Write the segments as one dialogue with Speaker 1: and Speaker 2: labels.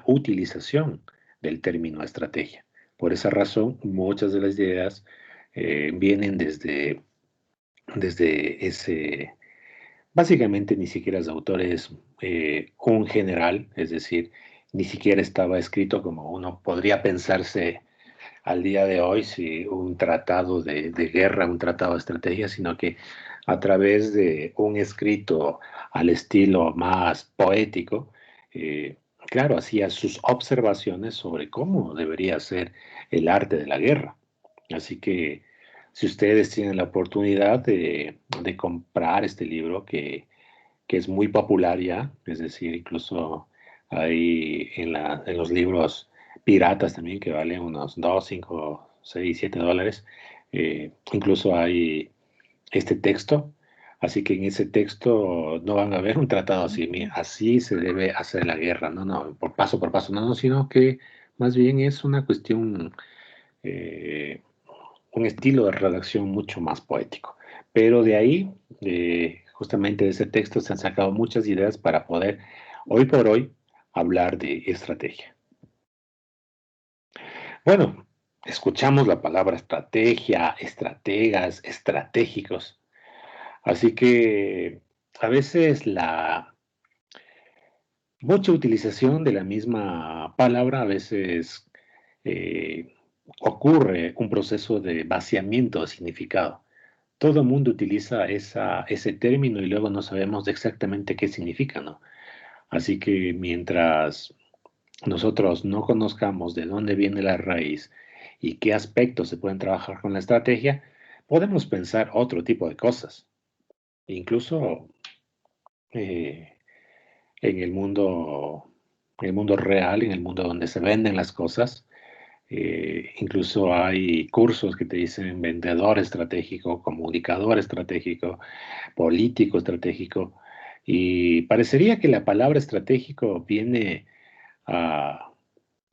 Speaker 1: la utilización del término estrategia. Por esa razón, muchas de las ideas vienen desde ese. Básicamente ni siquiera es de autores un general, es decir, ni siquiera estaba escrito como uno podría pensarse al día de hoy, si un tratado de guerra, un tratado de estrategia, sino que a través de un escrito al estilo más poético, claro, hacía sus observaciones sobre cómo debería ser el arte de la guerra. Así que si ustedes tienen la oportunidad de comprar este libro, que es muy popular ya, es decir, incluso hay en los libros piratas también que valen unos 2 5 6 7 dólares, incluso hay este texto, así que en ese texto no van a ver un tratado así, mira, así se debe hacer la guerra, no, no, por paso, no, no, sino que más bien es una cuestión eh, un estilo de redacción mucho más poético. Pero de ahí, justamente de ese texto, se han sacado muchas ideas para poder, hoy por hoy, hablar de estrategia. Bueno, escuchamos la palabra estrategia, estrategas, estratégicos. Así que a veces la mucha utilización de la misma palabra, a veces eh, ocurre un proceso de vaciamiento de significado. Todo el mundo utiliza ese término y luego no sabemos exactamente qué significa, ¿no? Así que mientras nosotros no conozcamos de dónde viene la raíz y qué aspectos se pueden trabajar con la estrategia, podemos pensar otro tipo de cosas. Incluso eh, en en el mundo real, en el mundo donde se venden las cosas, incluso hay cursos que te dicen vendedor estratégico, comunicador estratégico, político estratégico, y parecería que la palabra estratégico viene a,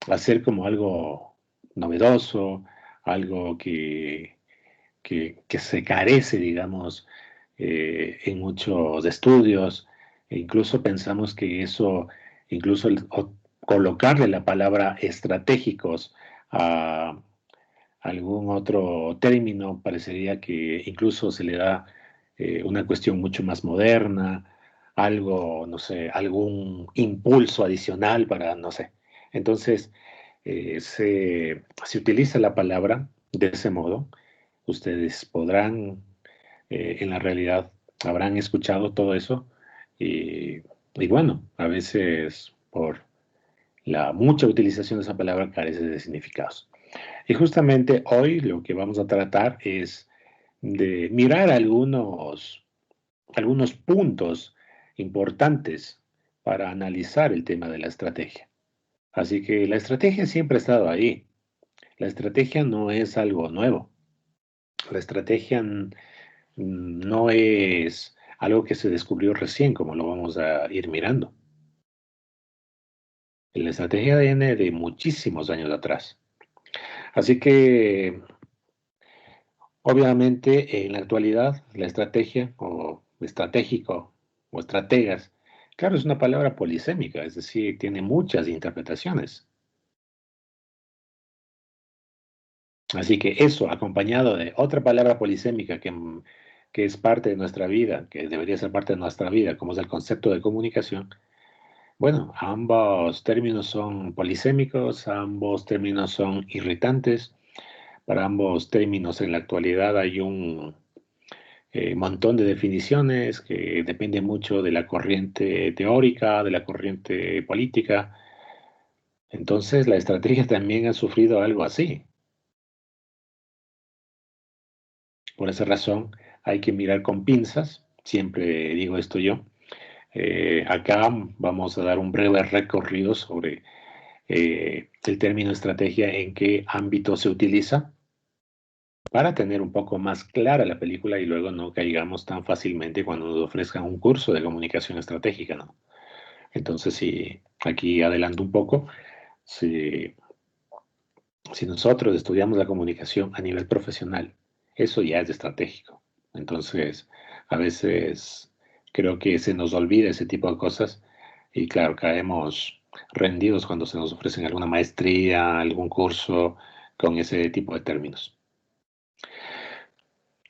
Speaker 1: a ser como algo novedoso, algo que se carece, digamos, en muchos estudios, e incluso pensamos que eso, incluso colocarle la palabra estratégicos a algún otro término, parecería que incluso se le da una cuestión mucho más moderna, algo, no sé, algún impulso adicional para, no sé. Entonces, se utiliza la palabra de ese modo. Ustedes podrán, en la realidad, habrán escuchado todo eso y bueno, a veces por la mucha utilización de esa palabra carece de significados. Y justamente hoy lo que vamos a tratar es de mirar algunos puntos importantes para analizar el tema de la estrategia. Así que la estrategia siempre ha estado ahí. La estrategia no es algo nuevo. La estrategia no es algo que se descubrió recién, como lo vamos a ir mirando. La estrategia viene de muchísimos años atrás. Así que obviamente, en la actualidad, la estrategia o estratégico o estrategas, claro, es una palabra polisémica, es decir, tiene muchas interpretaciones. Así que eso, acompañado de otra palabra polisémica que es parte de nuestra vida, que debería ser parte de nuestra vida, como es el concepto de comunicación, bueno, ambos términos son polisémicos, ambos términos son irritantes, para ambos términos en la actualidad hay un montón de definiciones que depende mucho de la corriente teórica, de la corriente política. Entonces, la estrategia también ha sufrido algo así. Por esa razón, hay que mirar con pinzas. Siempre digo esto yo. Acá vamos a dar un breve recorrido sobre el término estrategia, en qué ámbito se utiliza, para tener un poco más clara la película y luego no caigamos tan fácilmente cuando nos ofrezcan un curso de comunicación estratégica, ¿no? Entonces, si aquí adelanto un poco, si, si nosotros estudiamos la comunicación a nivel profesional, eso ya es estratégico. Entonces, a veces creo que se nos olvida ese tipo de cosas y claro, caemos rendidos cuando se nos ofrecen alguna maestría, algún curso con ese tipo de términos.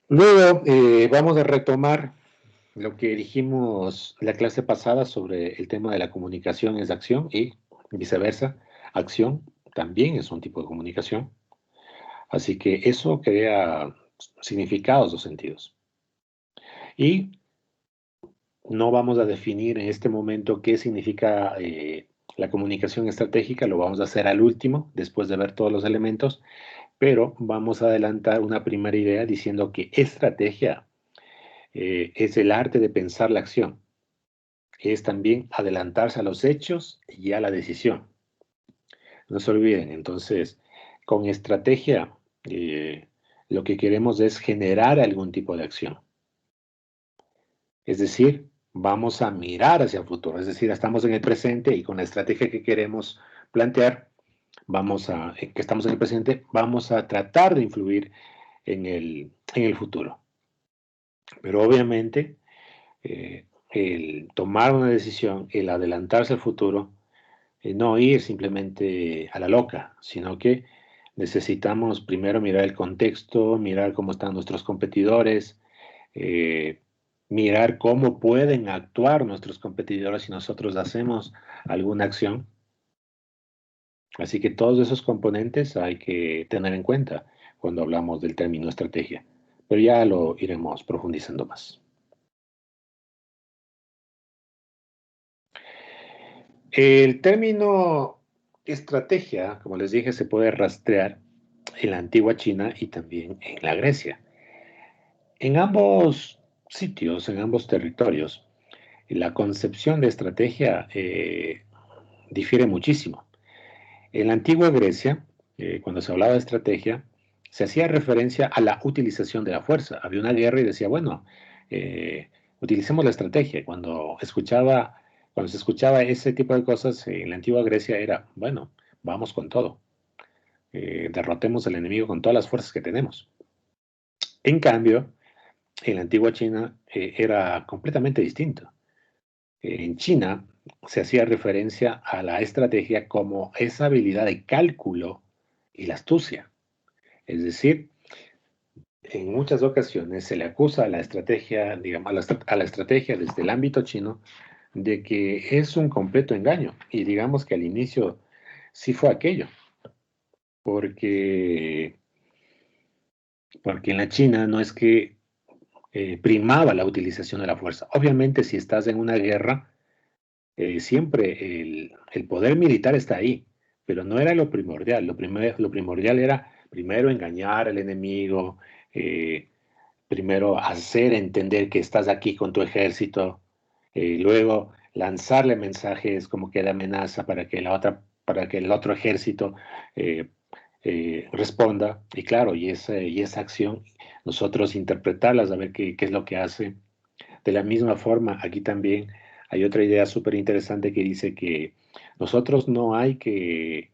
Speaker 1: Luego vamos a retomar lo que dijimos la clase pasada sobre el tema de la comunicación es acción y viceversa. Acción también es un tipo de comunicación. Así que eso crea significados o sentidos. Y no vamos a definir en este momento qué significa la comunicación estratégica, lo vamos a hacer al último, después de ver todos los elementos, pero vamos a adelantar una primera idea diciendo que estrategia es el arte de pensar la acción, es también adelantarse a los hechos y a la decisión. No se olviden, entonces, con estrategia lo que queremos es generar algún tipo de acción. Es decir, vamos a mirar hacia el futuro, es decir, estamos en el presente y con la estrategia que queremos plantear, que estamos en el presente, vamos a tratar de influir en el futuro. Pero obviamente, el tomar una decisión, el adelantarse al futuro, no ir simplemente a la loca, sino que necesitamos primero mirar el contexto, mirar cómo están nuestros competidores, eh, mirar cómo pueden actuar nuestros competidores si nosotros hacemos alguna acción. Así que todos esos componentes hay que tener en cuenta cuando hablamos del término estrategia, pero ya lo iremos profundizando más. El término estrategia, como les dije, se puede rastrear en la antigua China y también en la Grecia. En ambos sitios, en ambos territorios, la concepción de estrategia difiere muchísimo. En la antigua Grecia, cuando se hablaba de estrategia, se hacía referencia a la utilización de la fuerza. Había una guerra y decía, bueno, utilicemos la estrategia. Cuando se escuchaba ese tipo de cosas en la antigua Grecia era, bueno, vamos con todo. Derrotemos al enemigo con todas las fuerzas que tenemos. En cambio, en la antigua China era completamente distinto. En China se hacía referencia a la estrategia como esa habilidad de cálculo y la astucia. Es decir, en muchas ocasiones se le acusa a la estrategia, digamos, a la estrategia desde el ámbito chino de que es un completo engaño. Y digamos que al inicio sí fue aquello, porque, porque en la China no es que primaba la utilización de la fuerza. Obviamente, si estás en una guerra, siempre el poder militar está ahí, pero no era lo primordial. Lo primordial era primero engañar al enemigo, eh, primero hacer entender que estás aquí con tu ejército, luego lanzarle mensajes como que de amenaza para que el otro ejército eh, responda. Y claro, y esa acción, nosotros interpretarlas, a ver qué es lo que hace. De la misma forma, aquí también hay otra idea súper interesante que dice que nosotros no hay que,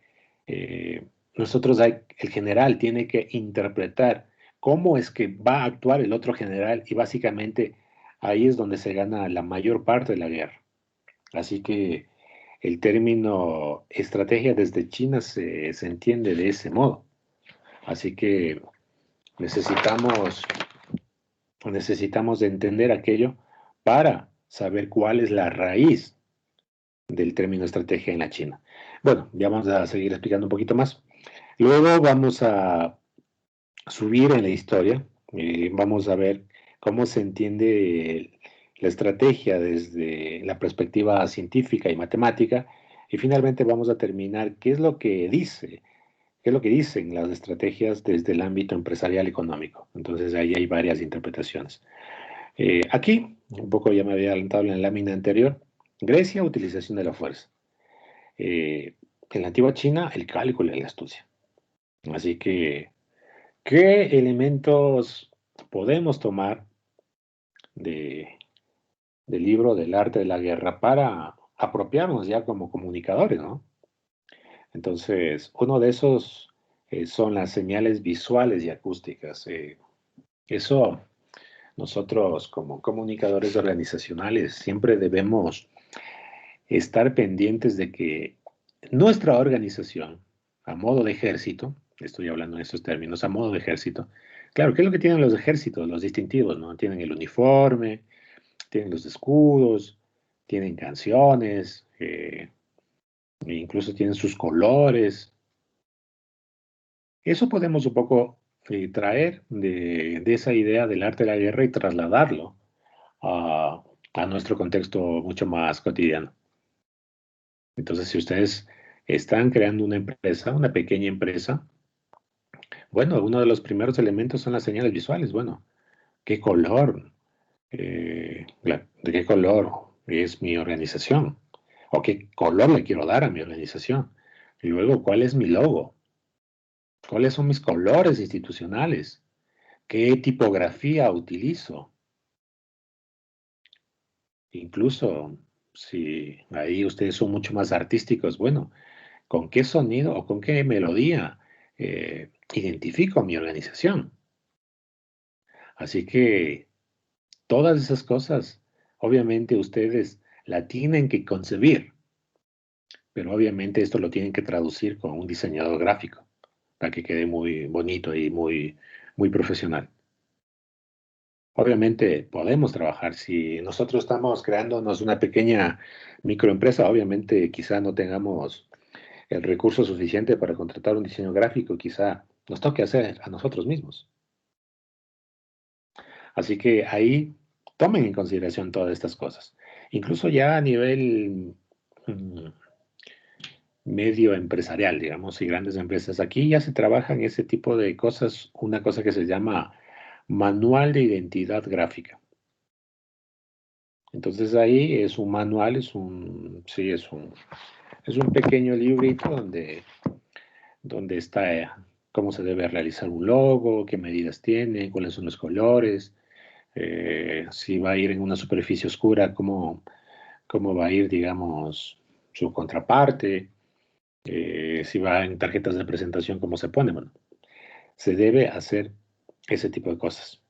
Speaker 1: el general tiene que interpretar cómo es que va a actuar el otro general y básicamente ahí es donde se gana la mayor parte de la guerra. Así que el término estrategia desde China se entiende de ese modo. Así que necesitamos necesitamos de entender aquello para saber cuál es la raíz del término estrategia en la China. Bueno, ya vamos a seguir explicando un poquito más. Luego vamos a subir en la historia, vamos a ver cómo se entiende la estrategia desde la perspectiva científica y matemática, y finalmente vamos a terminar qué es lo que dicen las estrategias desde el ámbito empresarial económico. Entonces ahí hay varias interpretaciones. Aquí, un poco ya me había adelantado en la lámina anterior, Grecia, utilización de la fuerza. En la antigua China, el cálculo y la astucia. Así que, ¿qué elementos podemos tomar de, del libro del arte de la guerra para apropiarnos ya como comunicadores, ¿no? Entonces, uno de esos son las señales visuales y acústicas. Eso nosotros como comunicadores organizacionales siempre debemos estar pendientes de que nuestra organización, a modo de ejército, estoy hablando en estos términos, a modo de ejército, claro, ¿qué es lo que tienen los ejércitos, los distintivos, ¿no? Tienen el uniforme, tienen los escudos, tienen canciones, e incluso tienen sus colores. Eso podemos un poco traer de esa idea del arte de la guerra y trasladarlo a nuestro contexto mucho más cotidiano. Entonces, si ustedes están creando una empresa, una pequeña empresa, bueno, uno de los primeros elementos son las señales visuales. Bueno, ¿qué color? ¿De qué color es mi organización? ¿O qué color le quiero dar a mi organización? Y luego, ¿cuál es mi logo? ¿Cuáles son mis colores institucionales? ¿Qué tipografía utilizo? Incluso si ahí ustedes son mucho más artísticos, bueno, ¿con qué sonido o con qué melodía identifico a mi organización? Así que todas esas cosas, obviamente ustedes la tienen que concebir, pero obviamente esto lo tienen que traducir con un diseñador gráfico para que quede muy bonito y muy profesional. Obviamente podemos trabajar. Si nosotros estamos creándonos una pequeña microempresa, obviamente quizá no tengamos el recurso suficiente para contratar un diseño gráfico, quizá nos toque hacer a nosotros mismos. Así que ahí tomen en consideración todas estas cosas. Incluso ya a nivel mm, medio empresarial, digamos, y grandes empresas, aquí ya se trabajan ese tipo de cosas, una cosa que se llama manual de identidad gráfica. Entonces ahí es un manual, sí, es un pequeño librito donde está cómo se debe realizar un logo, qué medidas tiene, cuáles son los colores, si va a ir en una superficie oscura, cómo va a ir, digamos, su contraparte, si va en tarjetas de presentación, cómo se pone. Bueno, se debe hacer ese tipo de cosas.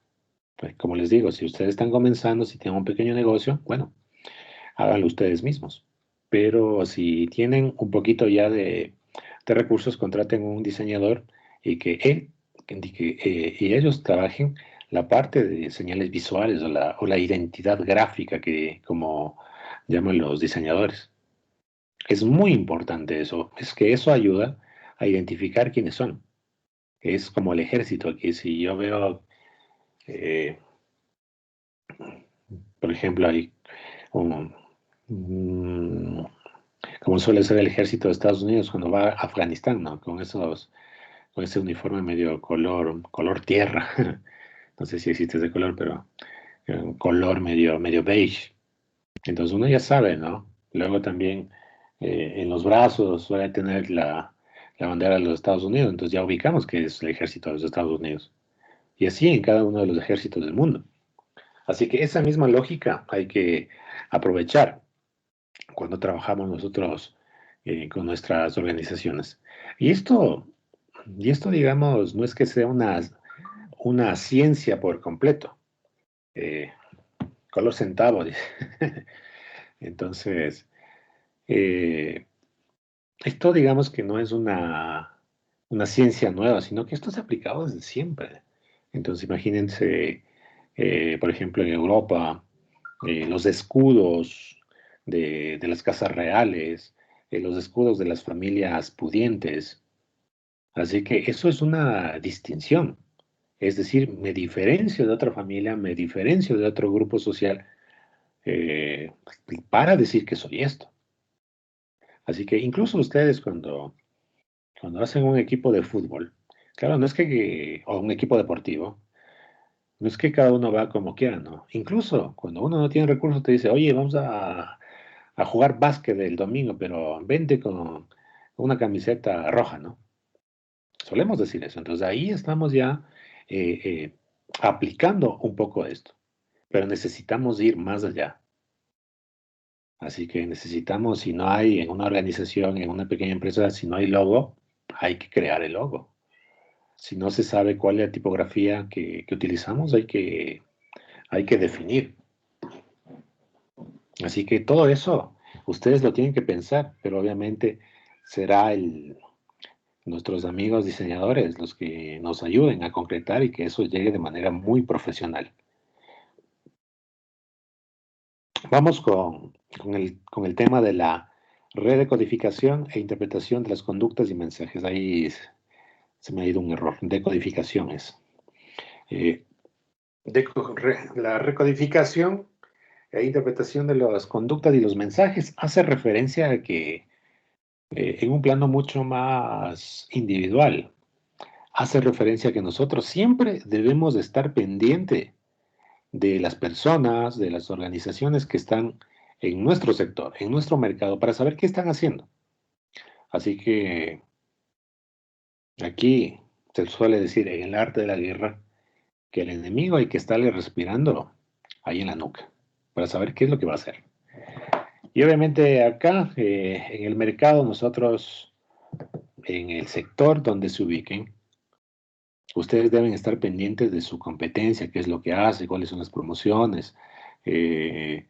Speaker 1: Pues, como les digo, si ustedes están comenzando, si tienen un pequeño negocio, bueno, háganlo ustedes mismos. Pero si tienen un poquito ya de recursos, contraten un diseñador y y ellos trabajen la parte de señales visuales o la identidad gráfica que como llaman los diseñadores. Es muy importante eso. Es que eso ayuda a identificar quiénes son. Es como el ejército aquí. Si yo veo, eh, por ejemplo, hay un, mm, como suele ser el ejército de Estados Unidos cuando va a Afganistán, ¿no? Con ese uniforme medio color tierra. No sé si existe ese color, pero un color medio beige. Entonces uno ya sabe, ¿no? Luego también en los brazos suele tener la bandera de los Estados Unidos, entonces ya ubicamos que es el ejército de los Estados Unidos. Y así en cada uno de los ejércitos del mundo. Así que esa misma lógica hay que aprovechar cuando trabajamos nosotros con nuestras organizaciones. Y esto, digamos, no es que sea una ciencia por completo. Eh, color centavo, dice. Entonces, eh, esto digamos que no es una ciencia nueva, sino que esto se ha aplicado desde siempre. Entonces, imagínense, por ejemplo, en Europa, los escudos de las casas reales, los escudos de las familias pudientes. Así que eso es una distinción. Es decir, me diferencio de otra familia, me diferencio de otro grupo social eh, para decir que soy esto. Así que incluso ustedes cuando hacen un equipo de fútbol, claro, no es o un equipo deportivo, no es que cada uno va como quiera, ¿no? Incluso cuando uno no tiene recursos te dice, oye, vamos a jugar básquet el domingo, pero vente con una camiseta roja, ¿no? Solemos decir eso. Entonces ahí estamos ya eh, eh, aplicando un poco esto, pero necesitamos ir más allá. Así que necesitamos, si no hay en una organización, en una pequeña empresa, si no hay logo, hay que crear el logo. Si no se sabe cuál es la tipografía que utilizamos, hay que definir. Así que todo eso Ustedes lo tienen que pensar, pero obviamente será nuestros amigos diseñadores los que nos ayuden a concretar y que eso llegue de manera muy profesional. Vamos con el tema de la redecodificación e interpretación de las conductas y mensajes. Ahí se me ha ido un error. Decodificaciones. La recodificación e interpretación de las conductas y los mensajes hace referencia a que en un plano mucho más individual, hace referencia a que nosotros siempre debemos de estar pendiente de las personas, de las organizaciones que están en nuestro sector, en nuestro mercado, para saber qué están haciendo. Así que aquí se suele decir en el arte de la guerra que el enemigo hay que estarle respirando ahí en la nuca para saber qué es lo que va a hacer. Y obviamente acá en el mercado nosotros, en el sector donde se ubiquen, ustedes deben estar pendientes de su competencia, qué es lo que hace, cuáles son las promociones, eh,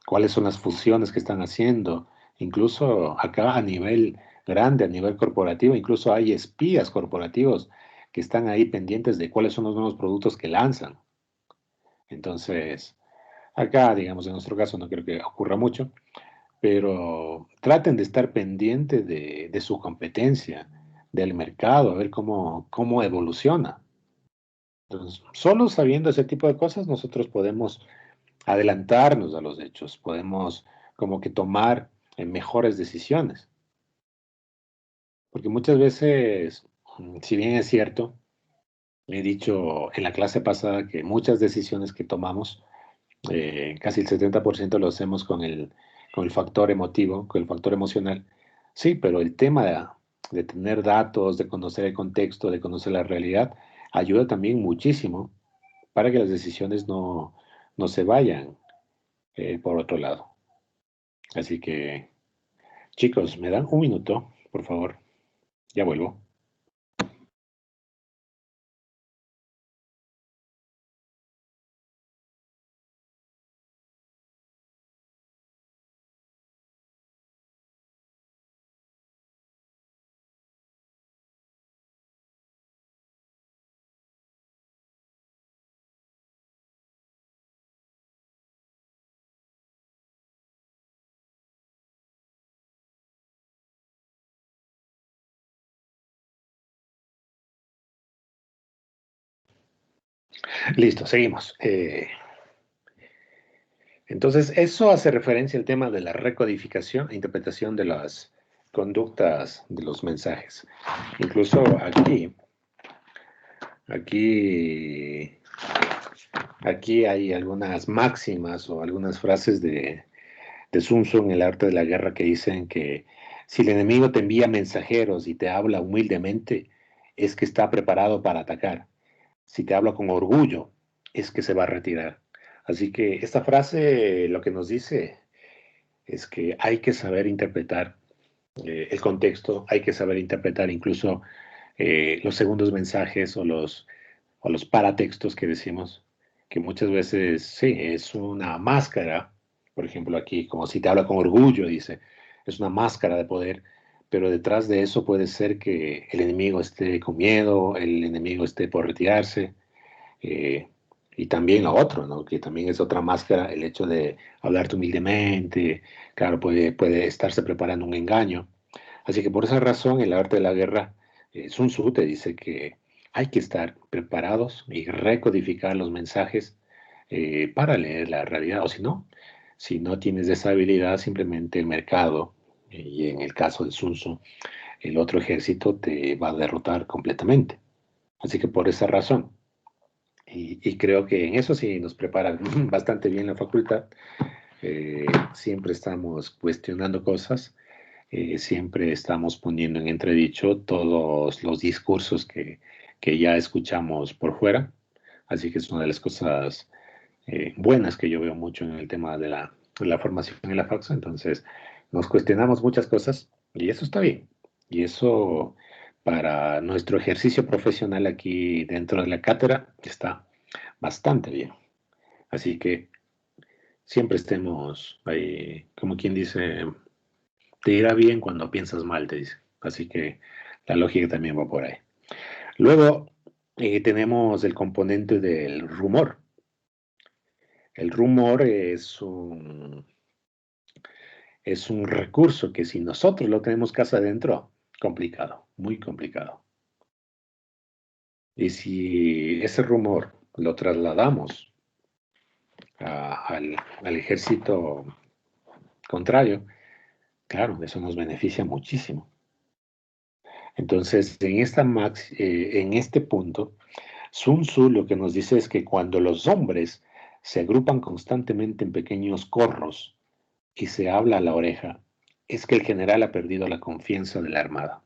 Speaker 1: cuáles son las fusiones que están haciendo. Incluso acá a nivel grande, a nivel corporativo, incluso hay espías corporativos que están ahí pendientes de cuáles son los nuevos productos que lanzan. Entonces, acá, digamos, en nuestro caso no creo que ocurra mucho, pero traten de estar pendientes de su competencia, del mercado, a ver cómo evoluciona. Entonces, solo sabiendo ese tipo de cosas, nosotros podemos adelantarnos a los hechos, podemos como que tomar mejores decisiones. Porque muchas veces, si bien es cierto, he dicho en la clase pasada que muchas decisiones que tomamos, casi el 70% lo hacemos con el factor emotivo, con el factor emocional. Sí, pero el tema de tener datos, de conocer el contexto, de conocer la realidad, ayuda también muchísimo para que las decisiones no se vayan por otro lado. Así que, chicos, ¿me dan un minuto, por favor? Ya vuelvo. Listo, seguimos. Entonces, eso hace referencia al tema de la recodificación e interpretación de las conductas de los mensajes. Incluso aquí, aquí hay algunas máximas o algunas frases de Sun Tzu en el arte de la guerra que dicen que si el enemigo te envía mensajeros y te habla humildemente, es que está preparado para atacar. Si te habla con orgullo, es que se va a retirar. Así que esta frase lo que nos dice es que hay que saber interpretar el contexto, hay que saber interpretar incluso los segundos mensajes o los paratextos que decimos, que muchas veces sí, es una máscara, por ejemplo aquí, como si te habla con orgullo, dice, es una máscara de poder, pero detrás de eso puede ser que el enemigo esté con miedo, el enemigo esté por retirarse, eh, y también lo otro, ¿no? Que también es otra máscara, el hecho de hablarte humildemente, claro, puede estarse preparando un engaño. Así que por esa razón, el arte de la guerra, Sun Tzu te dice que hay que estar preparados y recodificar los mensajes para leer la realidad, o si no tienes esa habilidad, simplemente el mercado, y en el caso de Sun Tzu, el otro ejército te va a derrotar completamente. Así que por esa razón, y creo que en eso sí nos preparan bastante bien la facultad. Siempre estamos cuestionando cosas, siempre estamos poniendo en entredicho todos los discursos que ya escuchamos por fuera. Así que es una de las cosas buenas que yo veo mucho en el tema de la formación en la FACSO. Entonces, nos cuestionamos muchas cosas y eso está bien. Y eso para nuestro ejercicio profesional aquí dentro de la cátedra está bastante bien. Así que siempre estemos ahí, como quien dice, te irá bien cuando piensas mal, te dice. Así que la lógica también va por ahí. Luego tenemos el componente del rumor. El rumor es un recurso que si nosotros lo tenemos casa adentro, complicado, muy complicado. Y si ese rumor lo trasladamos al ejército contrario, claro, eso nos beneficia muchísimo. Entonces, en este punto, Sun Tzu lo que nos dice es que cuando los hombres se agrupan constantemente en pequeños corros y se habla a la oreja, es que el general ha perdido la confianza de la armada.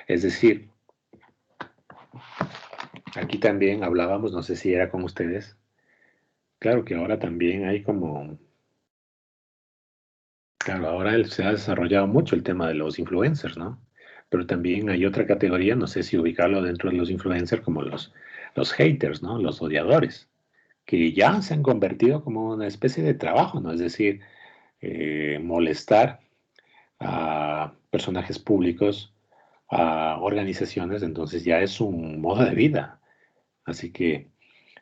Speaker 1: Es decir, aquí también hablábamos, no sé si era con ustedes, claro que ahora también hay como, claro, ahora se ha desarrollado mucho el tema de los influencers, ¿no? Pero también hay otra categoría, no sé si ubicarlo dentro de los influencers como los haters, ¿no? Los odiadores, que ya se han convertido como una especie de trabajo, ¿no? Es decir, molestar a personajes públicos, a organizaciones, entonces ya es un modo de vida. Así que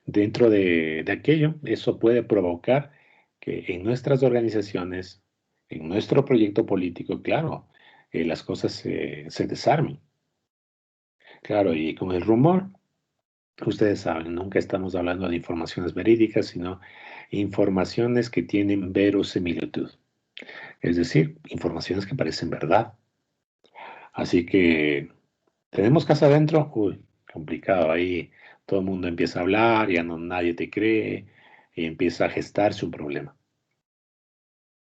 Speaker 1: dentro de aquello, eso puede provocar que en nuestras organizaciones, en nuestro proyecto político, claro, las cosas se desarmen. Claro, y con el rumor, ustedes saben, nunca estamos hablando de informaciones verídicas, sino informaciones que tienen verosimilitud. Es decir, informaciones que parecen verdad. Así que tenemos casa adentro, uy, complicado. Ahí todo el mundo empieza a hablar, ya no nadie te cree y empieza a gestarse un problema.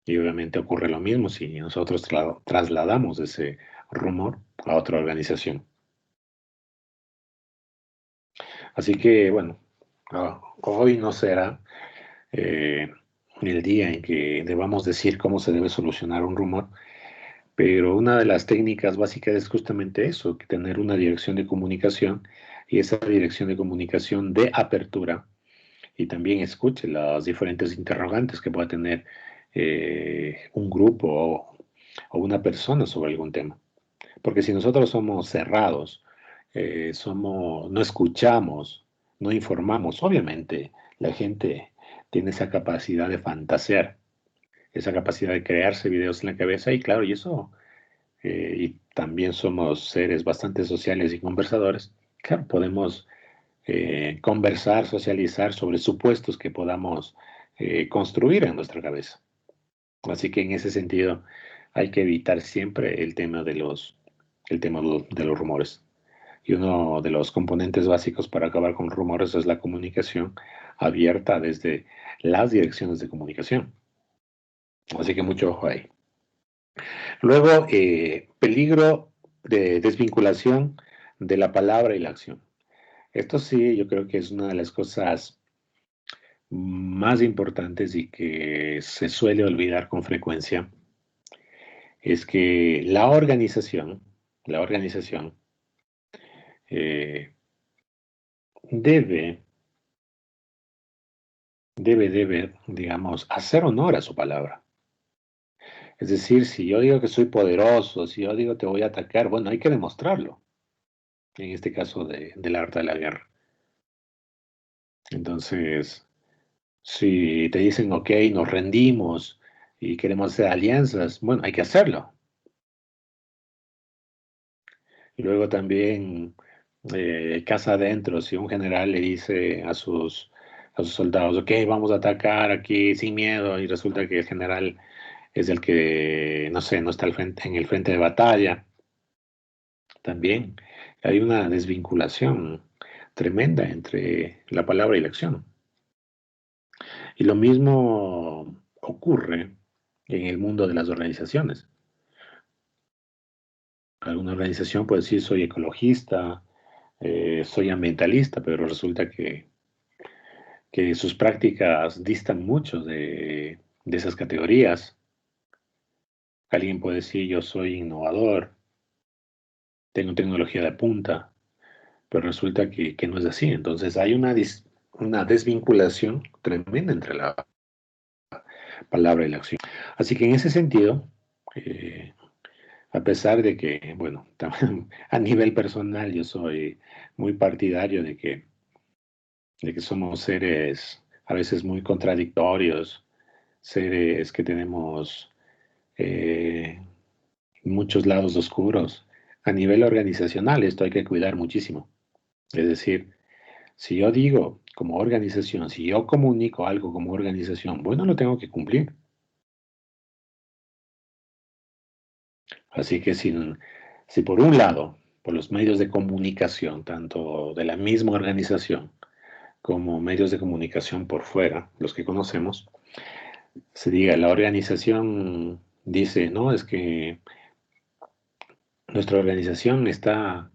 Speaker 1: Y obviamente ocurre lo mismo si nosotros trasladamos ese rumor a otra organización. Así que, bueno, hoy no será eh, el día en que debamos decir cómo se debe solucionar un rumor, pero una de las técnicas básicas es justamente eso, que tener una dirección de comunicación y esa dirección de comunicación de apertura y también escuche las diferentes interrogantes que pueda tener un grupo o una persona sobre algún tema. Porque si nosotros somos cerrados, no escuchamos, no informamos, obviamente la gente tiene esa capacidad de fantasear, esa capacidad de crearse videos en la cabeza y claro, y eso, y también somos seres bastante sociales y conversadores, claro, podemos conversar, socializar sobre supuestos que podamos construir en nuestra cabeza. Así que en ese sentido hay que evitar siempre el tema de los rumores. Y uno de los componentes básicos para acabar con rumores es la comunicación abierta desde las direcciones de comunicación. Así que mucho ojo ahí. Luego, peligro de desvinculación de la palabra y la acción. Esto sí, yo creo que es una de las cosas más importantes y que se suele olvidar con frecuencia, es que la organización eh, debe, digamos, hacer honor a su palabra. Es decir, si yo digo que soy poderoso, si yo digo te voy a atacar, bueno, hay que demostrarlo. En este caso del arte de la guerra. Entonces, si te dicen, ok, nos rendimos y queremos hacer alianzas, bueno, hay que hacerlo. Y luego también, casa adentro, si un general le dice a sus soldados, ok, vamos a atacar aquí sin miedo, y resulta que el general es el que, no sé, no está en el frente de batalla, también hay una desvinculación tremenda entre la palabra y la acción. Y lo mismo ocurre en el mundo de las organizaciones. Alguna organización puede decir soy ecologista, soy ambientalista, pero resulta que sus prácticas distan mucho de esas categorías. Alguien puede decir yo soy innovador, tengo tecnología de punta, pero resulta que no es así. Entonces hay una una desvinculación tremenda entre la palabra y la acción. Así que en ese sentido, eh, a pesar de que, bueno, también a nivel personal yo soy muy partidario de que somos seres a veces muy contradictorios, seres que tenemos eh, muchos lados oscuros. A nivel organizacional esto hay que cuidar muchísimo. Es decir, si yo digo como organización, si yo comunico algo como organización, bueno, lo tengo que cumplir. Así que si por un lado, por los medios de comunicación, tanto de la misma organización como medios de comunicación por fuera, los que conocemos, se diga, la organización dice, no, es que nuestra organización está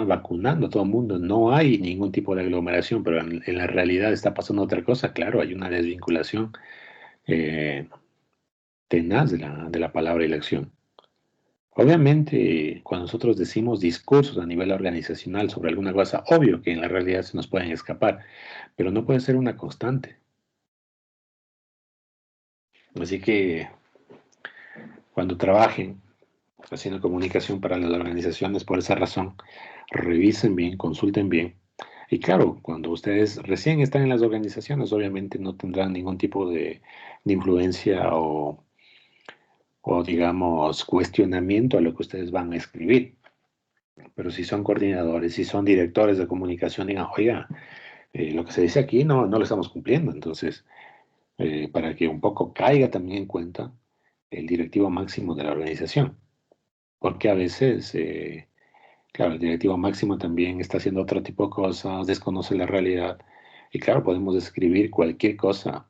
Speaker 1: vacunando a todo el mundo, no hay ningún tipo de aglomeración, pero en la realidad está pasando otra cosa, claro, hay una desvinculación eh, tenaz de la palabra y la acción. Obviamente, cuando nosotros decimos discursos a nivel organizacional sobre alguna cosa, obvio que en la realidad se nos pueden escapar, pero no puede ser una constante. Así que cuando trabajen haciendo comunicación para las organizaciones, por esa razón, revisen bien, consulten bien. Y claro, cuando ustedes recién están en las organizaciones, obviamente no tendrán ningún tipo de influencia o, digamos, cuestionamiento a lo que ustedes van a escribir. Pero si son coordinadores, si son directores de comunicación, digan, oiga, lo que se dice aquí no lo estamos cumpliendo. Entonces, para que un poco caiga también en cuenta el directivo máximo de la organización. Porque a veces, claro, el directivo máximo también está haciendo otro tipo de cosas, desconoce la realidad. Y claro, podemos escribir cualquier cosa.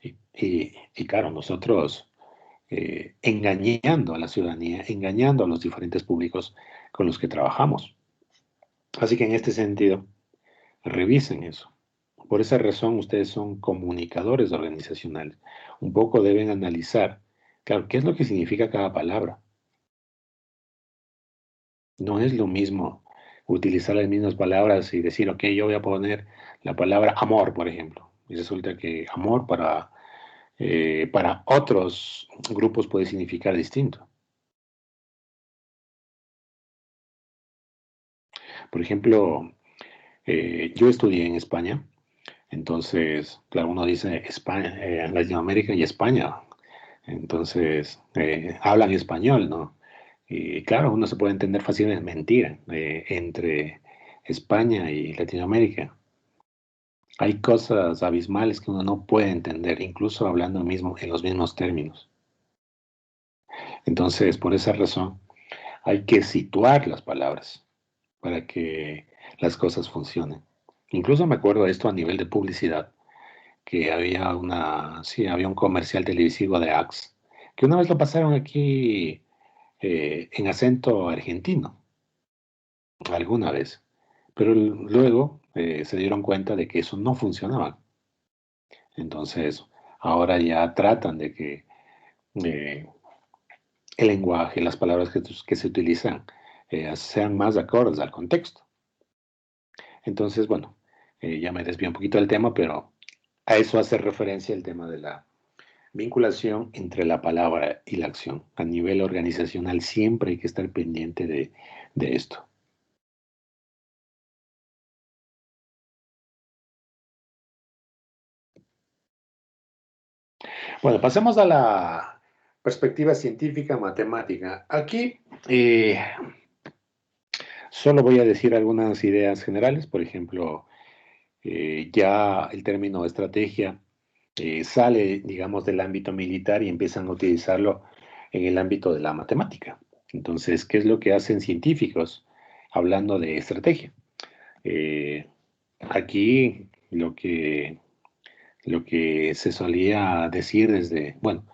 Speaker 1: Y claro, nosotros engañando a la ciudadanía, engañando a los diferentes públicos con los que trabajamos. Así que en este sentido, revisen eso. Por esa razón, ustedes son comunicadores organizacionales. Un poco deben analizar, claro, qué es lo que significa cada palabra. No es lo mismo utilizar las mismas palabras y decir, ok, yo voy a poner la palabra amor, por ejemplo. Y resulta que amor para otros grupos puede significar distinto. Por ejemplo, yo estudié en España, entonces, claro, uno dice España, Latinoamérica y España. Entonces, hablan español, ¿no? Y claro, uno se puede entender fácilmente, mentira, entre España y Latinoamérica. Hay cosas abismales que uno no puede entender, incluso hablando en los mismos términos. Entonces, por esa razón, hay que situar las palabras para que las cosas funcionen. Incluso me acuerdo de esto a nivel de publicidad, que sí, había un comercial televisivo de Axe, que una vez lo pasaron aquí en acento argentino, alguna vez. Pero luego se dieron cuenta de que eso no funcionaba. Entonces, ahora ya tratan de que eh, el lenguaje, las palabras que se utilizan sean más acordes al contexto. Entonces, bueno, ya me desvío un poquito del tema, pero a eso hace referencia el tema de la vinculación entre la palabra y la acción. A nivel organizacional siempre hay que estar pendiente de esto. Bueno, pasemos a la perspectiva científica matemática. Aquí solo voy a decir algunas ideas generales. Por ejemplo, ya el término estrategia sale, digamos, del ámbito militar y empiezan a utilizarlo en el ámbito de la matemática. Entonces, ¿qué es lo que hacen científicos hablando de estrategia? Eh, aquí lo que se solía decir desde, bueno,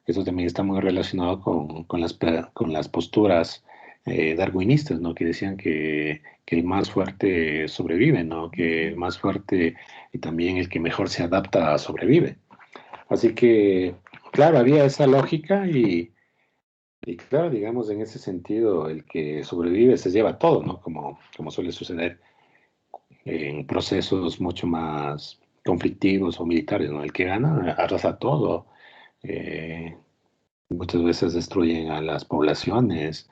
Speaker 1: eso también está muy relacionado con las posturas darwinistas, ¿no? Que decían que el más fuerte sobrevive, ¿no? Que el más fuerte y también el que mejor se adapta sobrevive. Así que, claro, había esa lógica y claro, digamos, en ese sentido, el que sobrevive se lleva todo, ¿no? Como suele suceder en procesos mucho más conflictivos o militares, ¿no? El que gana arrasa todo. eh, Muchas veces destruyen a las poblaciones,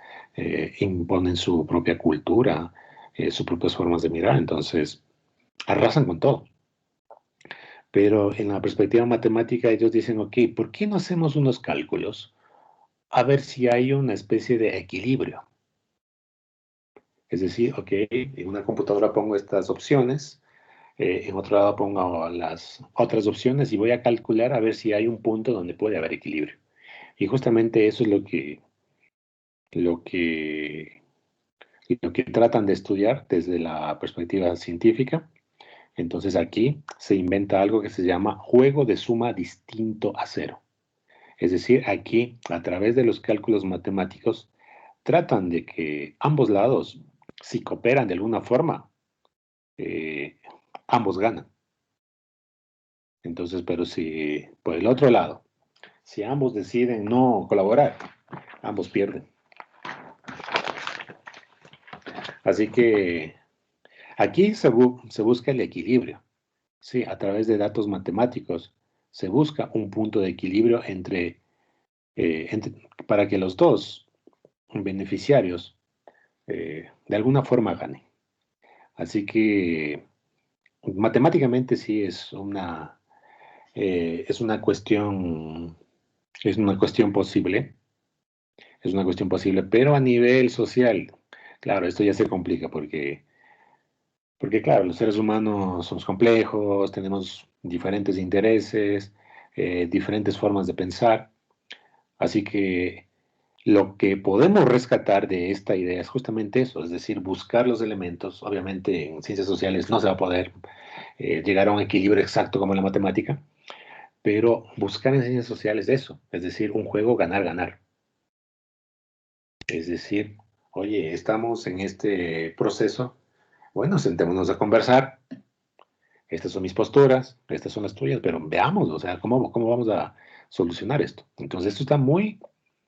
Speaker 1: imponen su propia cultura, sus propias formas de mirar, entonces arrasan con todo. Pero en la perspectiva matemática ellos dicen, ok, ¿por qué no hacemos unos cálculos a ver si hay una especie de equilibrio? Es decir, ok, en una computadora pongo estas opciones, en otro lado pongo las otras opciones y voy a calcular a ver si hay un punto donde puede haber equilibrio. Y justamente eso es lo que, lo que tratan de estudiar desde la perspectiva científica. Entonces aquí se inventa algo que se llama juego de suma distinto a cero. Es decir, aquí, a través de los cálculos matemáticos, tratan de que ambos lados, si cooperan de alguna forma, eh, ambos ganan. Entonces, pero si por el otro lado, si ambos deciden no colaborar, ambos pierden. Así que aquí se busca el equilibrio. Sí, a través de datos matemáticos se busca un punto de equilibrio para que los dos beneficiarios de alguna forma ganen. Así que matemáticamente sí es una cuestión posible, es una cuestión posible, pero a nivel social, claro, esto ya se complica porque claro, los seres humanos somos complejos, tenemos diferentes intereses, diferentes formas de pensar, así que lo que podemos rescatar de esta idea es justamente eso, es decir, buscar los elementos. Obviamente en ciencias sociales no se va a poder llegar a un equilibrio exacto como en la matemática, pero buscar en ciencias sociales eso, es decir, un juego ganar-ganar. Es decir, oye, estamos en este proceso, bueno, sentémonos a conversar, estas son mis posturas, estas son las tuyas, pero veamos, o sea, cómo vamos a solucionar esto. Entonces, esto está muy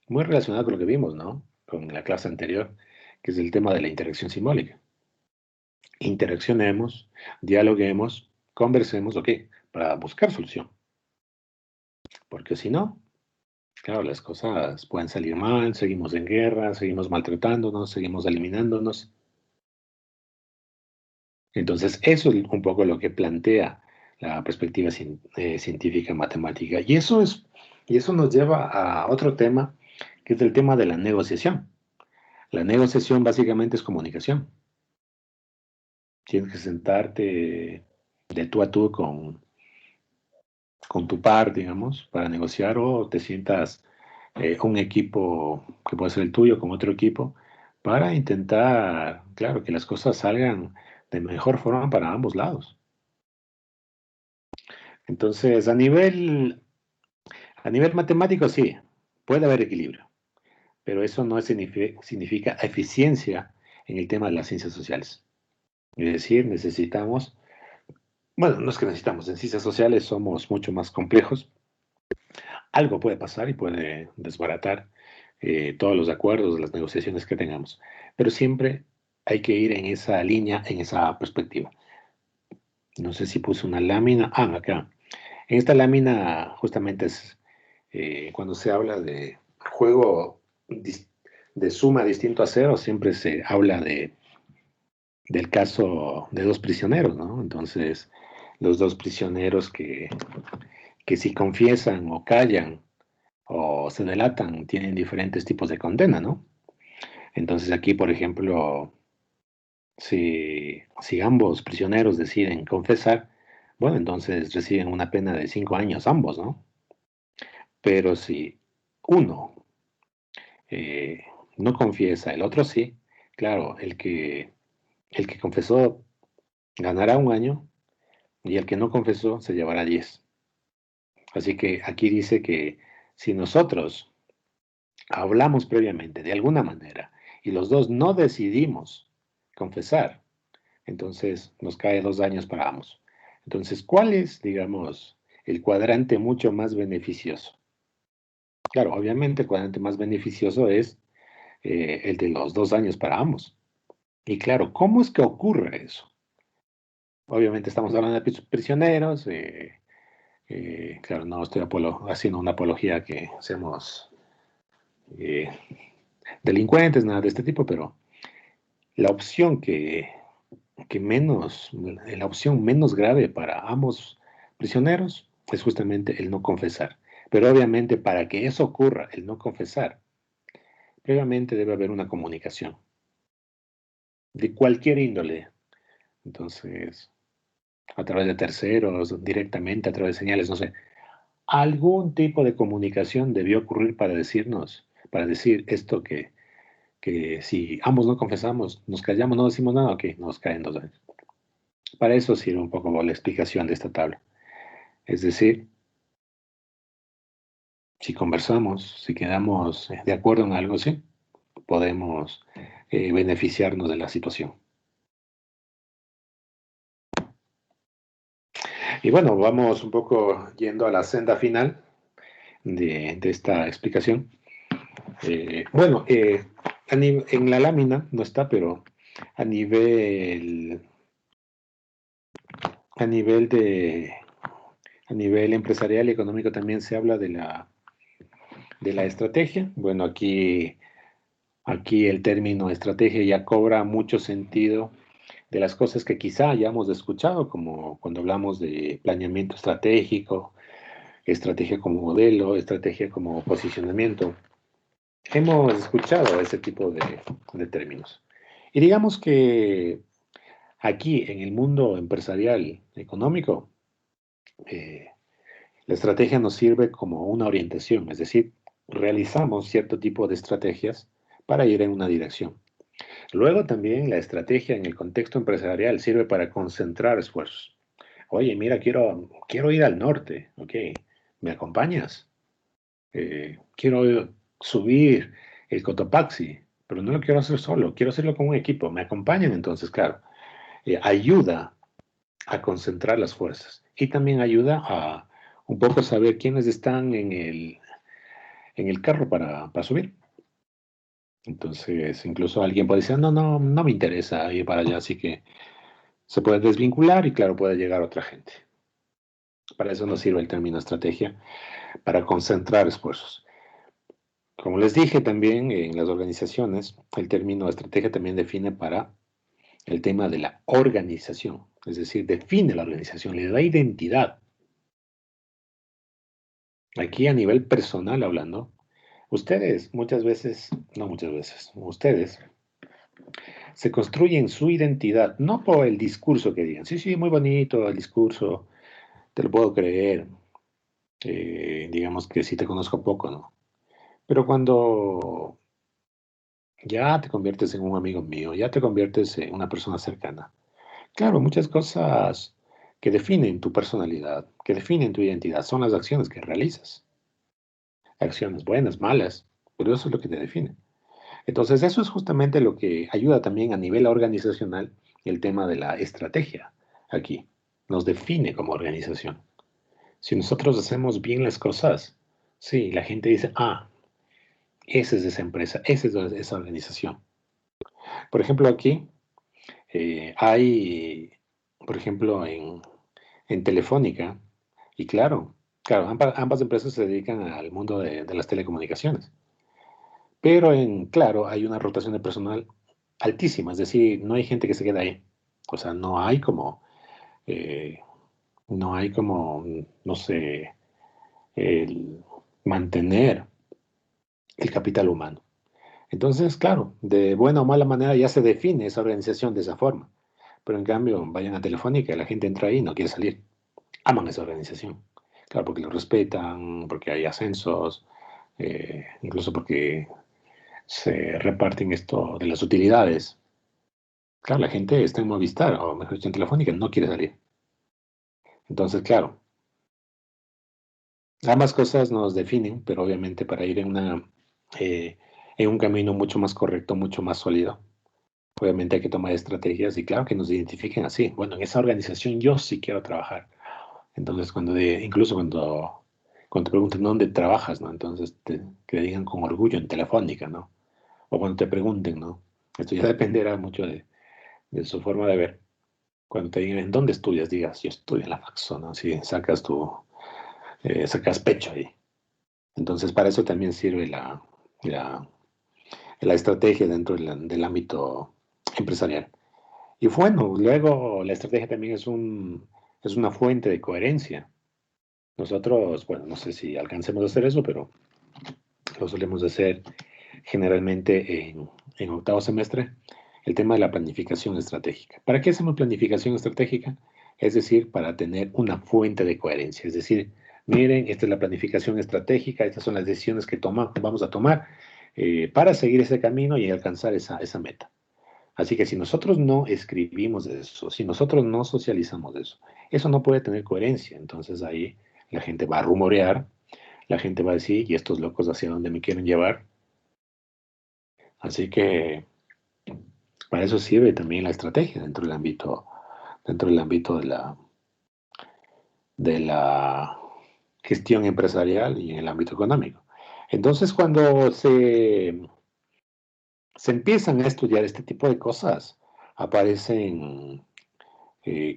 Speaker 1: relacionado con lo que vimos, ¿no? Con la clase anterior, que es el tema de la interacción simbólica. Interaccionemos, dialoguemos, conversemos, ¿ok? Para buscar solución. Porque si no, claro, las cosas pueden salir mal, seguimos en guerra, seguimos maltratándonos, seguimos eliminándonos. Entonces, eso es un poco lo que plantea la perspectiva científica matemática. Y eso nos lleva a otro tema, que es el tema de la negociación. La negociación básicamente es comunicación. Tienes que sentarte de tú a tú con tu par, digamos, para negociar o te sientas un equipo que puede ser el tuyo con otro equipo para intentar, claro, que las cosas salgan de mejor forma para ambos lados. Entonces, a nivel matemático, sí, puede haber equilibrio, pero eso no significa eficiencia en el tema de las ciencias sociales. Es decir, necesitamos, bueno, no es que necesitamos, en ciencias sociales somos mucho más complejos. Algo puede pasar y puede desbaratar todos los acuerdos, las negociaciones que tengamos, pero siempre hay que ir en esa línea, en esa perspectiva. No sé si puse una lámina. Ah, acá. En esta lámina justamente es cuando se habla de juego de suma distinto a cero, siempre se habla del caso de dos prisioneros, ¿no? Entonces, los dos prisioneros que si confiesan o callan o se delatan, tienen diferentes tipos de condena, ¿no? Entonces aquí, por ejemplo, si ambos prisioneros deciden confesar, bueno, entonces reciben una pena de 5 años ambos, ¿no? Pero si uno eh, no confiesa, el otro sí, claro, el que confesó ganará 1 año y el que no confesó se llevará 10. Así que aquí dice que si nosotros hablamos previamente de alguna manera y los dos no decidimos confesar, entonces nos cae 2 años para ambos. Entonces, ¿cuál es, digamos, el cuadrante mucho más beneficioso? Claro, obviamente el cuadrante más beneficioso es el de los 2 años para ambos. Y claro, ¿cómo es que ocurre eso? obviamente estamos hablando de prisioneros. Claro, no estoy haciendo una apología que seamos eh, delincuentes, nada de este tipo, pero la opción la opción menos grave para ambos prisioneros es justamente el no confesar. Pero obviamente para que eso ocurra, el no confesar, previamente debe haber una comunicación de cualquier índole. Entonces, a través de terceros, directamente, a través de señales, no sé, algún tipo de comunicación debió ocurrir para decirnos, para decir esto que si ambos no confesamos, nos callamos, no decimos nada, ok, nos caen 2 años. Para eso sirve un poco la explicación de esta tabla. Es decir, si conversamos, si quedamos de acuerdo en algo, sí, podemos beneficiarnos de la situación. Y bueno, vamos un poco yendo a la senda final de esta explicación. Bueno, en la lámina no está, pero a nivel, a nivel de, a nivel empresarial y económico también se habla de la estrategia. Bueno, aquí el término estrategia ya cobra mucho sentido de las cosas que quizá hayamos escuchado, como cuando hablamos de planeamiento estratégico, estrategia como modelo, estrategia como posicionamiento. Hemos escuchado ese tipo de términos. Y digamos que aquí en el mundo empresarial económico, eh, la estrategia nos sirve como una orientación, es decir, realizamos cierto tipo de estrategias para ir en una dirección. Luego también la estrategia en el contexto empresarial sirve para concentrar esfuerzos. Oye, mira, quiero ir al norte, ¿ok? ¿Me acompañas? Quiero subir el Cotopaxi, pero no lo quiero hacer solo, quiero hacerlo con un equipo. ¿Me acompañan? Entonces, claro, ayuda a concentrar las fuerzas y también ayuda a un poco saber quiénes están en el carro para subir. Entonces, incluso alguien puede decir, no, no, no me interesa ir para allá, así que se puede desvincular y claro, puede llegar otra gente. Para eso nos sirve el término estrategia, para concentrar esfuerzos. Como les dije también en las organizaciones, el término estrategia también define para el tema de la organización, es decir, define la organización, le da identidad. Aquí a nivel personal hablando, ustedes muchas veces, no muchas veces, ustedes se construyen su identidad, no por el discurso que digan, sí, sí, muy bonito el discurso, te lo puedo creer, digamos que sí te conozco poco, ¿no? Pero cuando ya te conviertes en un amigo mío, ya te conviertes en una persona cercana, claro, muchas cosas que definen tu personalidad, que definen tu identidad, son las acciones que realizas, acciones buenas, malas, pero eso es lo que te define. Entonces, eso es justamente lo que ayuda también a nivel organizacional el tema de la estrategia aquí. Nos define como organización. Si nosotros hacemos bien las cosas, sí, la gente dice, ah, esa es esa empresa, esa es esa organización. Por ejemplo, aquí hay, por ejemplo, en Telefónica, y claro, ambas empresas se dedican al mundo de las telecomunicaciones. Pero claro, hay una rotación de personal altísima, es decir, no hay gente que se quede ahí. O sea, eh, no hay como, no sé, el mantener el capital humano. Entonces, claro, de buena o mala manera ya se define esa organización de esa forma. Pero en cambio, vayan a Telefónica y la gente entra ahí y no quiere salir. Aman esa organización. Claro, porque lo respetan, porque hay ascensos, incluso porque se reparten esto de las utilidades. Claro, la gente está en Movistar, o mejor dicho, en Telefónica, no quiere salir. Entonces, claro, ambas cosas nos definen, pero obviamente para ir eh, en un camino mucho más correcto, mucho más sólido, obviamente hay que tomar estrategias y claro que nos identifiquen así. Bueno, en esa organización yo sí quiero trabajar. Entonces, incluso cuando te pregunten dónde trabajas, ¿no? Entonces, que digan con orgullo en Telefónica, ¿no? O cuando te pregunten, ¿no? Esto ya dependerá mucho de su forma de ver. Cuando te digan, ¿en dónde estudias? Digas, yo estudio en la Faxo, ¿no? Si sacas sacas pecho ahí. Entonces, para eso también sirve la, la estrategia dentro del ámbito empresarial. Y bueno, luego la estrategia también es una fuente de coherencia. Nosotros, bueno, no sé si alcancemos a hacer eso, pero lo solemos hacer generalmente en octavo semestre, el tema de la planificación estratégica. ¿Para qué hacemos planificación estratégica? Es decir, para tener una fuente de coherencia. Es decir, miren, esta es la planificación estratégica, estas son las decisiones que vamos a tomar para seguir ese camino y alcanzar esa meta. Así que si nosotros no escribimos eso, si nosotros no socializamos eso no puede tener coherencia. Entonces ahí la gente va a rumorear, la gente va a decir, ¿y estos locos hacia dónde me quieren llevar? Así que para eso sirve también la estrategia dentro del ámbito de la gestión empresarial y en el ámbito económico. Entonces, cuando se empiezan a estudiar este tipo de cosas, aparecen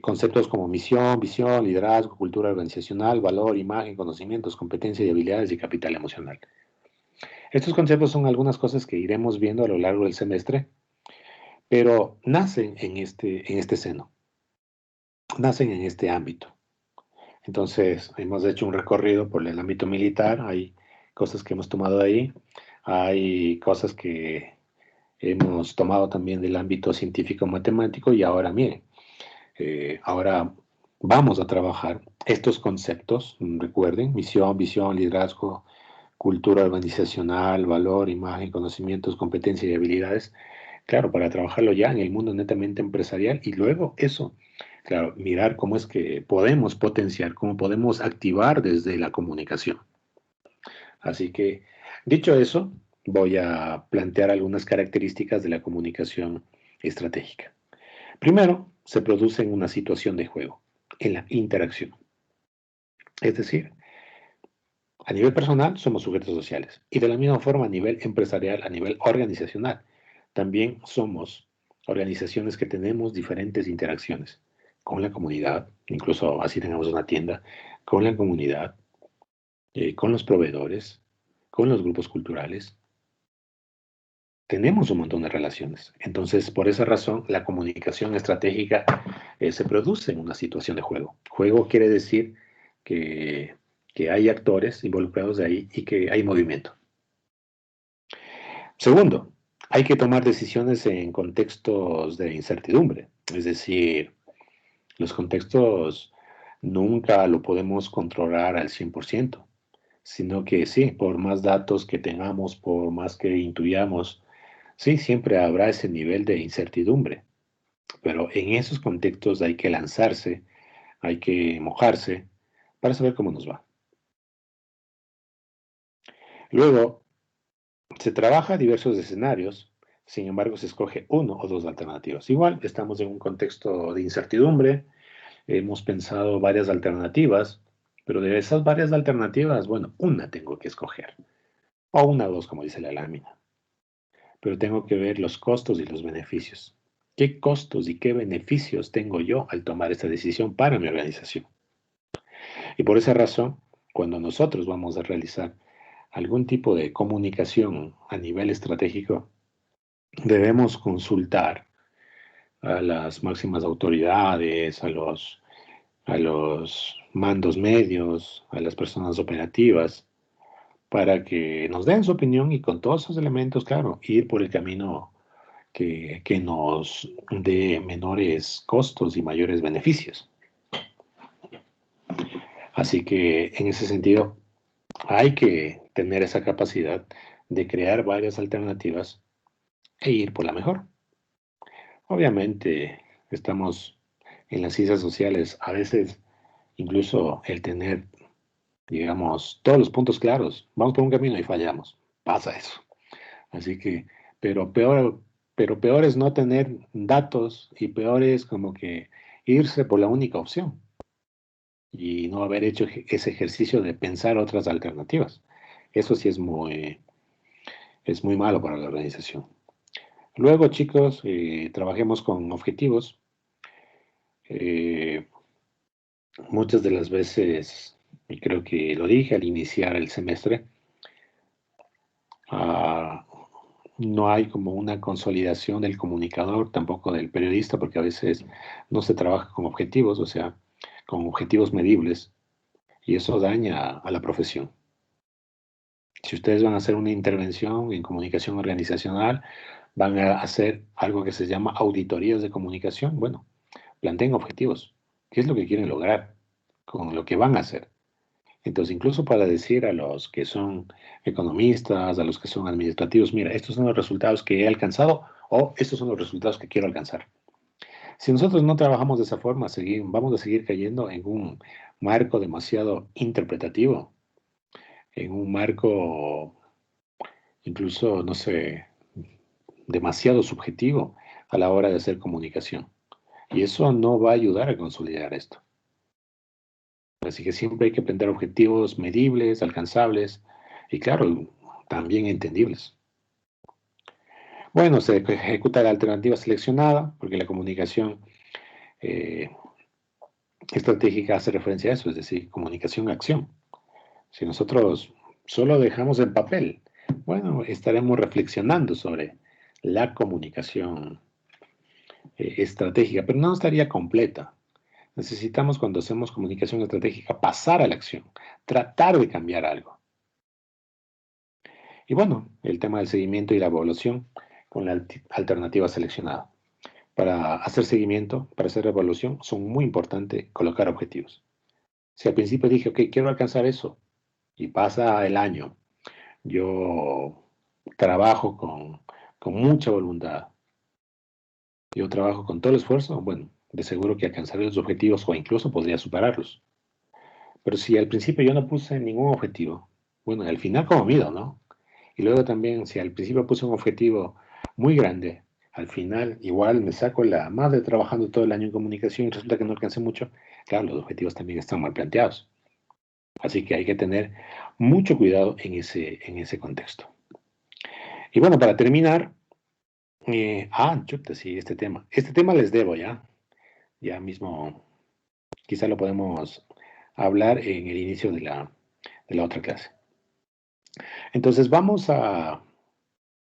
Speaker 1: conceptos como misión, visión, liderazgo, cultura organizacional, valor, imagen, conocimientos, competencia y habilidades y capital emocional. Estos conceptos son algunas cosas que iremos viendo a lo largo del semestre, pero nacen en este seno, nacen en este ámbito. Entonces, hemos hecho un recorrido por el ámbito militar, hay cosas que hemos tomado de ahí, hay cosas que hemos tomado también del ámbito científico-matemático y ahora, miren, ahora vamos a trabajar estos conceptos, recuerden, misión, visión, liderazgo, cultura organizacional, valor, imagen, conocimientos, competencia y habilidades, claro, para trabajarlo ya en el mundo netamente empresarial y luego eso, claro, mirar cómo es que podemos potenciar, cómo podemos activar desde la comunicación. Así que, dicho eso, voy a plantear algunas características de la comunicación estratégica. Primero, se produce en una situación de juego, en la interacción. Es decir, a nivel personal somos sujetos sociales y de la misma forma a nivel empresarial, a nivel organizacional, también somos organizaciones que tenemos diferentes interacciones con la comunidad, incluso así tengamos una tienda, con la comunidad, con los proveedores, con los grupos culturales. Tenemos un montón de relaciones. Entonces, por esa razón, la comunicación estratégica se produce en una situación de juego. Juego quiere decir que, que hay actores involucrados de ahí y que hay movimiento. Segundo, hay que tomar decisiones en contextos de incertidumbre. Es decir, los contextos nunca lo podemos controlar al 100%, sino que sí, por más datos que tengamos, por más que intuyamos, sí, siempre habrá ese nivel de incertidumbre, pero en esos contextos hay que lanzarse, hay que mojarse para saber cómo nos va. Luego, se trabaja diversos escenarios, sin embargo, se escoge uno o dos alternativas. Igual, estamos en un contexto de incertidumbre, hemos pensado varias alternativas, pero de esas varias alternativas, bueno, una tengo que escoger, o una o dos, como dice la lámina, pero tengo que ver los costos y los beneficios. ¿Qué costos y qué beneficios tengo yo al tomar esta decisión para mi organización? Y por esa razón, cuando nosotros vamos a realizar algún tipo de comunicación a nivel estratégico, debemos consultar a las máximas autoridades, a los mandos medios, a las personas operativas, para que nos den su opinión y con todos esos elementos, claro, ir por el camino que nos dé menores costos y mayores beneficios. Así que en ese sentido hay que tener esa capacidad de crear varias alternativas e ir por la mejor. Obviamente estamos en las ciencias sociales, a veces incluso el tener, digamos, todos los puntos claros, vamos por un camino y fallamos, pasa eso. Así que, pero peor, pero peor es no tener datos y peor es como que irse por la única opción y no haber hecho ese ejercicio de pensar otras alternativas. Eso sí es muy malo para la organización. Luego, chicos, trabajemos con objetivos. Muchas de las veces, y creo que lo dije al iniciar el semestre, ah, no hay como una consolidación del comunicador, tampoco del periodista, porque a veces no se trabaja con objetivos, o sea, con objetivos medibles, y eso daña a la profesión. Si ustedes van a hacer una intervención en comunicación organizacional, van a hacer algo que se llama auditorías de comunicación. Bueno, planteen objetivos. ¿Qué es lo que quieren lograr con lo que van a hacer? Entonces, incluso para decir a los que son economistas, a los que son administrativos, mira, estos son los resultados que he alcanzado o estos son los resultados que quiero alcanzar. Si nosotros no trabajamos de esa forma, vamos a seguir cayendo en un marco demasiado interpretativo, en un marco incluso, no sé, demasiado subjetivo a la hora de hacer comunicación. Y eso no va a ayudar a consolidar esto. Así que siempre hay que plantear objetivos medibles, alcanzables y, claro, también entendibles. Bueno, se ejecuta la alternativa seleccionada porque la comunicación eh, estratégica hace referencia a eso, es decir, comunicación-acción. Si nosotros solo dejamos en papel, bueno, estaremos reflexionando sobre la comunicación estratégica, pero no estaría completa. Necesitamos, cuando hacemos comunicación estratégica, pasar a la acción, tratar de cambiar algo. Y bueno, el tema del seguimiento y la evaluación con la alternativa seleccionada. Para hacer seguimiento, para hacer evaluación, son muy importantes colocar objetivos. Si al principio dije, ok, quiero alcanzar eso, y pasa el año, yo trabajo con mucha voluntad, yo trabajo con todo el esfuerzo, bueno, de seguro que alcanzaré los objetivos o incluso podría superarlos. Pero si al principio yo no puse ningún objetivo, bueno, al final como mido, ¿no? Y luego también, si al principio puse un objetivo muy grande, al final igual me saco la madre trabajando todo el año en comunicación y resulta que no alcancé mucho, claro, los objetivos también están mal planteados. Así que hay que tener mucho cuidado en ese contexto. Y bueno, para terminar, chuta, sí, este tema. Este tema les debo ya. Ya mismo, quizá lo podemos hablar en el inicio de la otra clase. Entonces vamos a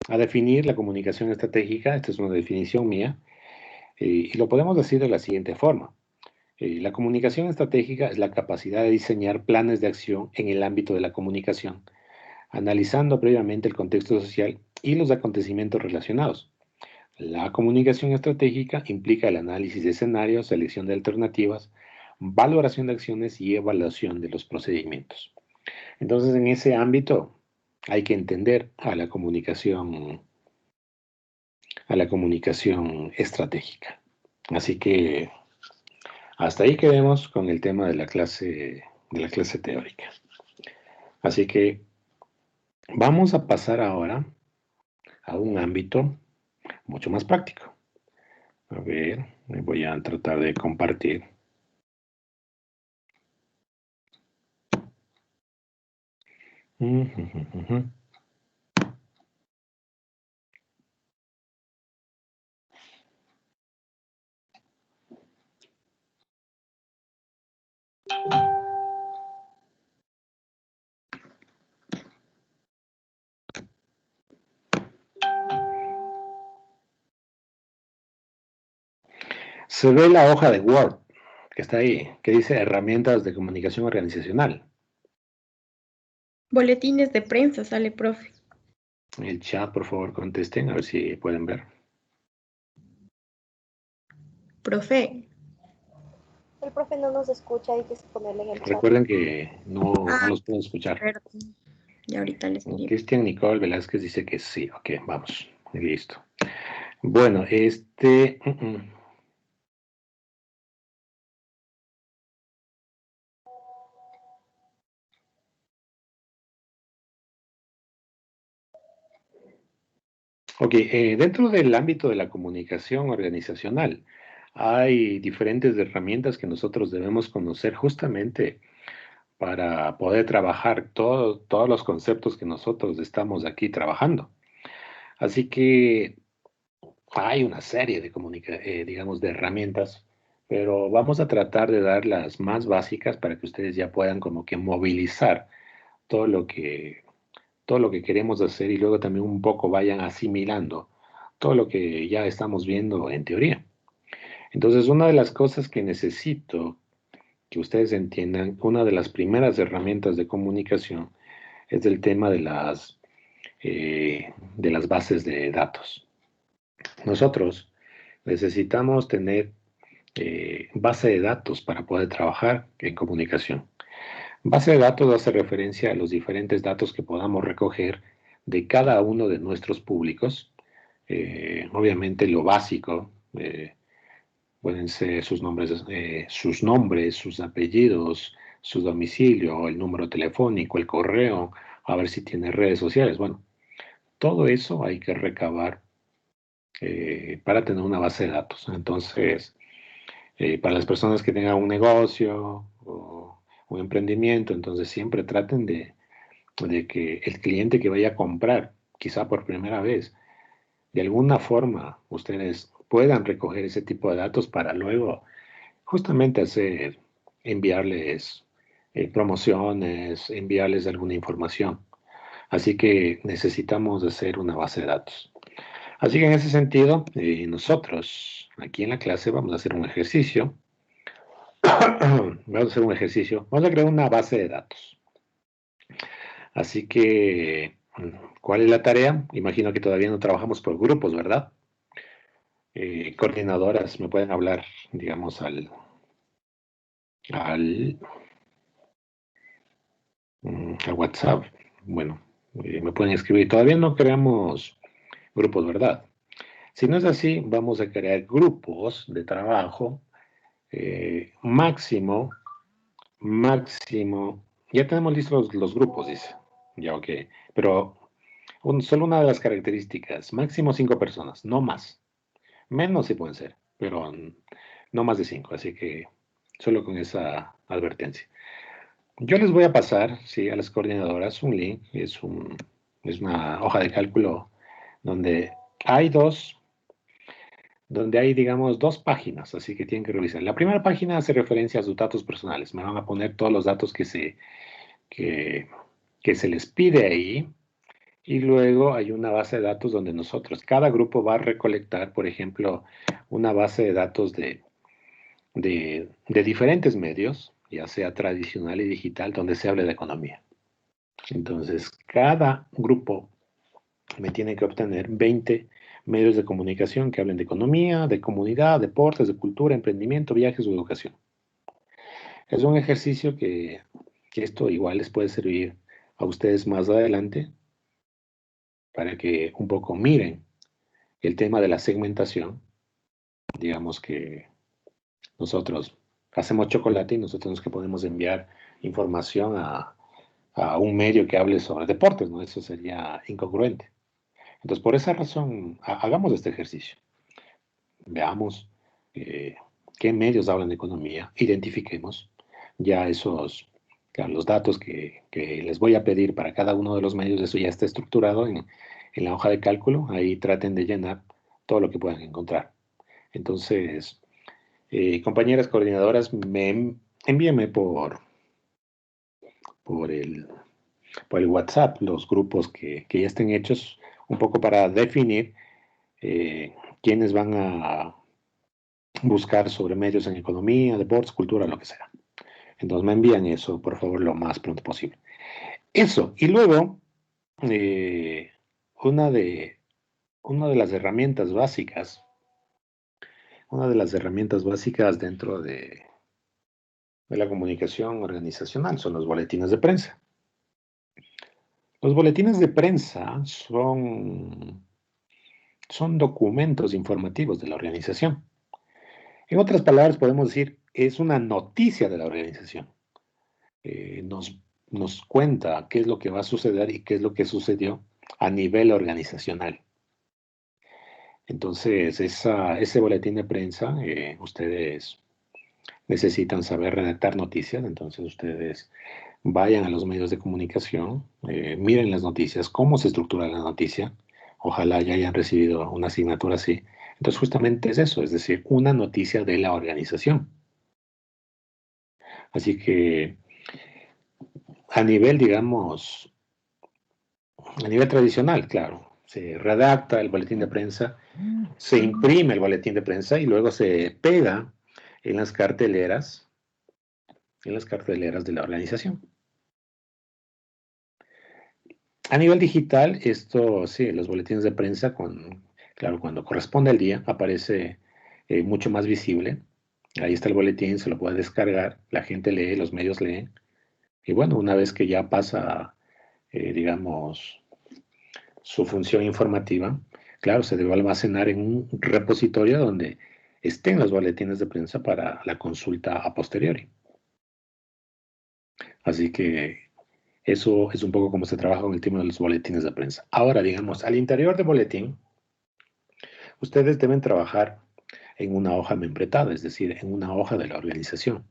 Speaker 1: definir la comunicación estratégica. Esta es una definición mía. Y lo podemos decir de la siguiente forma. La comunicación estratégica es la capacidad de diseñar planes de acción en el ámbito de la comunicación, analizando previamente el contexto social y los acontecimientos relacionados. La comunicación estratégica implica el análisis de escenarios, selección de alternativas, valoración de acciones y evaluación de los procedimientos. Entonces, en ese ámbito hay que entender a la comunicación estratégica. Así que hasta ahí quedemos con el tema de la clase teórica. Así que vamos a pasar ahora a un ámbito mucho más práctico. A ver, me voy a tratar de compartir. Se ve la hoja de Word que está ahí, que dice herramientas de comunicación organizacional.
Speaker 2: Boletines de prensa sale, profe.
Speaker 1: En el chat, por favor, contesten, a ver si pueden ver.
Speaker 2: Profe.
Speaker 3: El profe no nos escucha, hay que ponerle en el chat.
Speaker 1: Recuerden que no los puedo escuchar.
Speaker 2: Perdón. Y ahorita les envío.
Speaker 1: Cristian Nicole Velázquez dice que sí. Ok, vamos. Listo. Bueno, Ok, dentro del ámbito de la comunicación organizacional hay diferentes herramientas que nosotros debemos conocer justamente para poder trabajar todos los conceptos que nosotros estamos aquí trabajando. Así que hay una serie de, digamos, de herramientas pero vamos a tratar de dar las más básicas para que ustedes ya puedan como que movilizar todo lo que, todo lo que queremos hacer y luego también un poco vayan asimilando todo lo que ya estamos viendo en teoría. Entonces, una de las cosas que necesito que ustedes entiendan, una de las primeras herramientas de comunicación es el tema de las bases de datos. Nosotros necesitamos tener base de datos para poder trabajar en comunicación. Base de datos hace referencia a los diferentes datos que podamos recoger de cada uno de nuestros públicos. Obviamente lo básico, pueden ser sus nombres, sus apellidos, su domicilio, el número telefónico, el correo, a ver si tiene redes sociales. Bueno, todo eso hay que recabar para tener una base de datos. Entonces, para las personas que tengan un negocio o un emprendimiento, entonces siempre traten de que el cliente que vaya a comprar, quizá por primera vez, de alguna forma ustedes puedan recoger ese tipo de datos para luego justamente enviarles promociones, enviarles alguna información. Así que necesitamos hacer una base de datos. Así que en ese sentido, nosotros aquí en la clase vamos a hacer un ejercicio. Vamos a hacer un ejercicio. Vamos a crear una base de datos. Así que, ¿cuál es la tarea? Imagino que todavía no trabajamos por grupos, ¿verdad? Coordinadoras, me pueden hablar, digamos, al, al WhatsApp. Bueno, me pueden escribir. Todavía no creamos grupos, ¿verdad? Si no es así, vamos a crear grupos de trabajo máximo, máximo. Ya tenemos listos los grupos, dice. Ya, ok. Pero solo una de las características, máximo 5 personas, no más. Menos sí pueden ser, pero no más de 5. Así que solo con esa advertencia. Yo les voy a pasar, sí, a las coordinadoras un link, es una hoja de cálculo donde hay digamos, dos páginas, así que tienen que revisar. La primera página hace referencia a sus datos personales. Me van a poner todos los datos que, que se les pide ahí. Y luego hay una base de datos donde cada grupo va a recolectar, por ejemplo, una base de datos de diferentes medios, ya sea tradicional y digital, donde se hable de economía. Entonces, cada grupo me tiene que obtener 20 medios de comunicación que hablen de economía, de comunidad, deportes, de cultura, emprendimiento, viajes o educación. Es un ejercicio que esto igual les puede servir a ustedes más adelante para que un poco miren el tema de la segmentación. Digamos que nosotros hacemos chocolate y nosotros nos que podemos enviar información a un medio que hable sobre deportes, ¿no? Eso sería incongruente. Entonces, por esa razón, hagamos este ejercicio. Veamos eh, qué medios hablan de economía, identifiquemos ya claro, los datos que les voy a pedir para cada uno de los medios, eso ya está estructurado en la hoja de cálculo, ahí traten de llenar todo lo que puedan encontrar. Entonces, compañeras coordinadoras, envíenme por el, por el WhatsApp los grupos que ya estén hechos, un poco para definir quiénes van a buscar sobre medios en economía, deportes, cultura, lo que sea. Entonces me envían eso, por favor, lo más pronto posible. Eso, y luego, eh, una de, una de las herramientas básicas, dentro de la comunicación organizacional son los boletines de prensa. Los boletines de prensa son documentos informativos de la organización. En otras palabras, podemos decir, es una noticia de la organización. Nos cuenta qué es lo que va a suceder y qué es lo que sucedió a nivel organizacional. Entonces, ese boletín de prensa, ustedes necesitan saber redactar noticias, entonces ustedes vayan a los medios de comunicación, miren las noticias, cómo se estructura la noticia. Ojalá ya hayan recibido una asignatura así. Entonces justamente es eso, es decir, una noticia de la organización. Así que a nivel, digamos, a nivel tradicional, claro, se redacta el boletín de prensa, se imprime el boletín de prensa y luego se pega en las carteleras de la organización. A nivel digital, esto, sí, los boletines de prensa, claro, cuando corresponde al día, aparece mucho más visible. Ahí está el boletín, se lo puede descargar, la gente lee, los medios leen. Y bueno, una vez que ya pasa, digamos, su función informativa, claro, se debe almacenar en un repositorio donde estén los boletines de prensa para la consulta a posteriori. Así que eso es un poco como se trabaja con el tema de los boletines de prensa. Ahora, digamos, al interior del boletín, ustedes deben trabajar en una hoja membretada, es decir, en una hoja de la organización.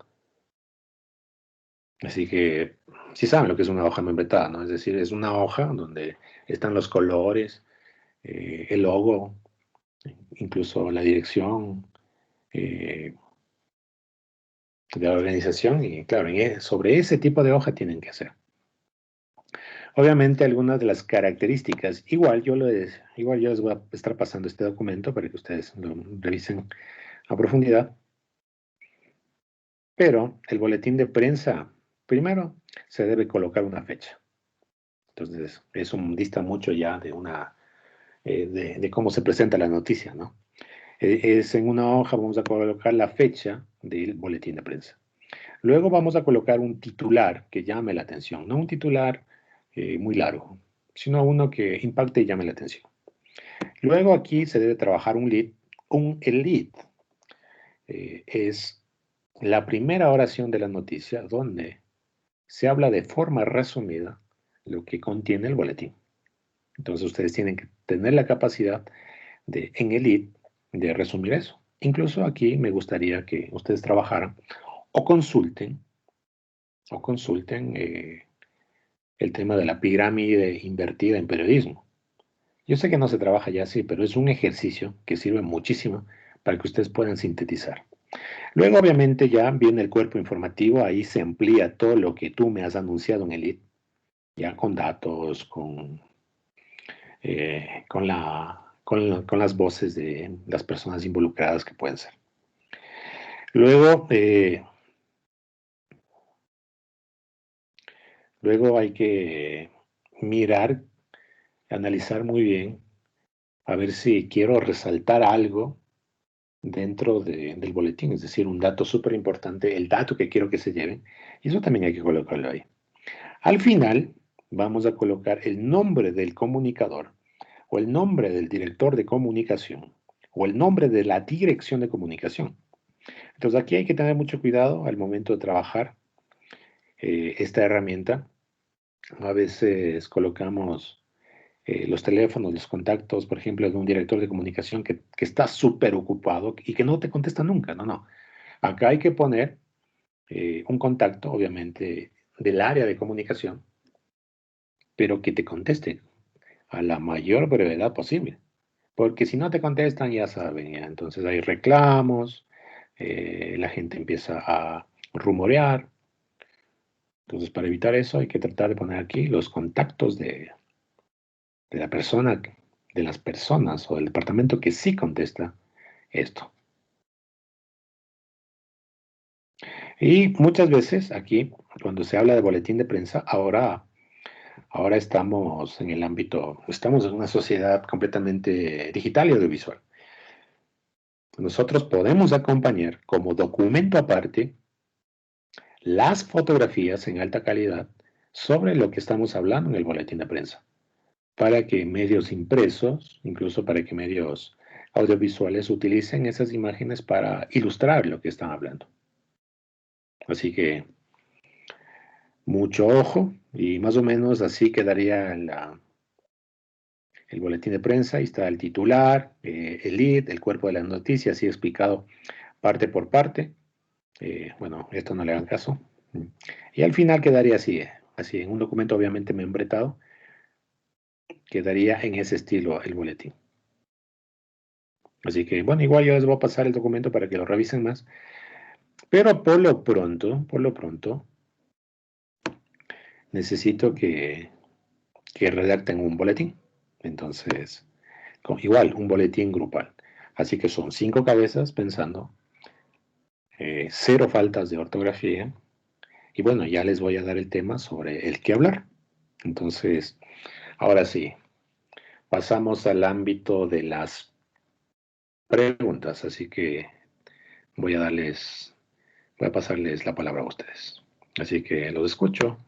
Speaker 1: Así que, sí saben lo que es una hoja membretada, ¿no? Es decir, es una hoja donde están los colores, el logo, incluso la dirección de la organización y, claro, sobre ese tipo de hoja tienen que hacer. Obviamente algunas de las características, igual yo les voy a estar pasando este documento para que ustedes lo revisen a profundidad, pero el boletín de prensa, primero se debe colocar una fecha. Entonces, eso dista mucho ya de cómo se presenta la noticia, ¿no? Es en una hoja, vamos a colocar la fecha del boletín de prensa. Luego vamos a colocar un titular que llame la atención, no un titular muy largo, sino uno que impacte y llame la atención. Luego aquí se debe trabajar un lead. El lead es la primera oración de la noticia donde se habla de forma resumida lo que contiene el boletín. Entonces ustedes tienen que tener la capacidad en el lead de resumir eso. Incluso aquí me gustaría que ustedes trabajaran o consulten, o consulten el tema de la pirámide invertida en periodismo. Yo sé que no se trabaja ya así, pero es un ejercicio que sirve muchísimo para que ustedes puedan sintetizar. Luego, obviamente, ya viene el cuerpo informativo, ahí se amplía todo lo que tú me has anunciado en el lead, ya con datos, con las voces de las personas involucradas que pueden ser. Luego hay que mirar, analizar muy bien, a ver si quiero resaltar algo dentro del boletín, es decir, un dato súper importante, el dato que quiero que se lleven, y eso también hay que colocarlo ahí. Al final, vamos a colocar el nombre del comunicador, o el nombre del director de comunicación, o el nombre de la dirección de comunicación. Entonces aquí hay que tener mucho cuidado al momento de trabajar esta herramienta. A veces colocamos los teléfonos, los contactos, por ejemplo, de un director de comunicación que está súper ocupado y que no te contesta nunca. No, no. Acá hay que poner un contacto, obviamente, del área de comunicación, pero que te conteste a la mayor brevedad posible. Porque si no te contestan, ya saben, ya. Entonces hay reclamos, la gente empieza a rumorear. Entonces, para evitar eso, hay que tratar de poner aquí los contactos de la persona, de las personas o del departamento que sí contesta esto. Y muchas veces aquí, cuando se habla de boletín de prensa, ahora estamos en el ámbito, estamos en una sociedad completamente digital y audiovisual. Nosotros podemos acompañar como documento aparte las fotografías en alta calidad sobre lo que estamos hablando en el boletín de prensa, para que medios impresos, incluso para que medios audiovisuales utilicen esas imágenes para ilustrar lo que están hablando. Así que mucho ojo y más o menos así quedaría el boletín de prensa. Ahí está el titular, el lead, el cuerpo de la noticia, así explicado parte por parte. Bueno, esto no le hagan caso. Y al final quedaría así en un documento obviamente membretado, quedaría en ese estilo el boletín. Así que, bueno, igual yo les voy a pasar el documento para que lo revisen más. Pero por lo pronto, necesito que redacten un boletín. Entonces, igual, un boletín grupal. Así que son 5 cabezas pensando, 0 faltas de ortografía. Y bueno, ya les voy a dar el tema sobre el que hablar. Entonces, ahora sí, pasamos al ámbito de las preguntas. Así que voy a pasarles la palabra a ustedes. Así que los escucho.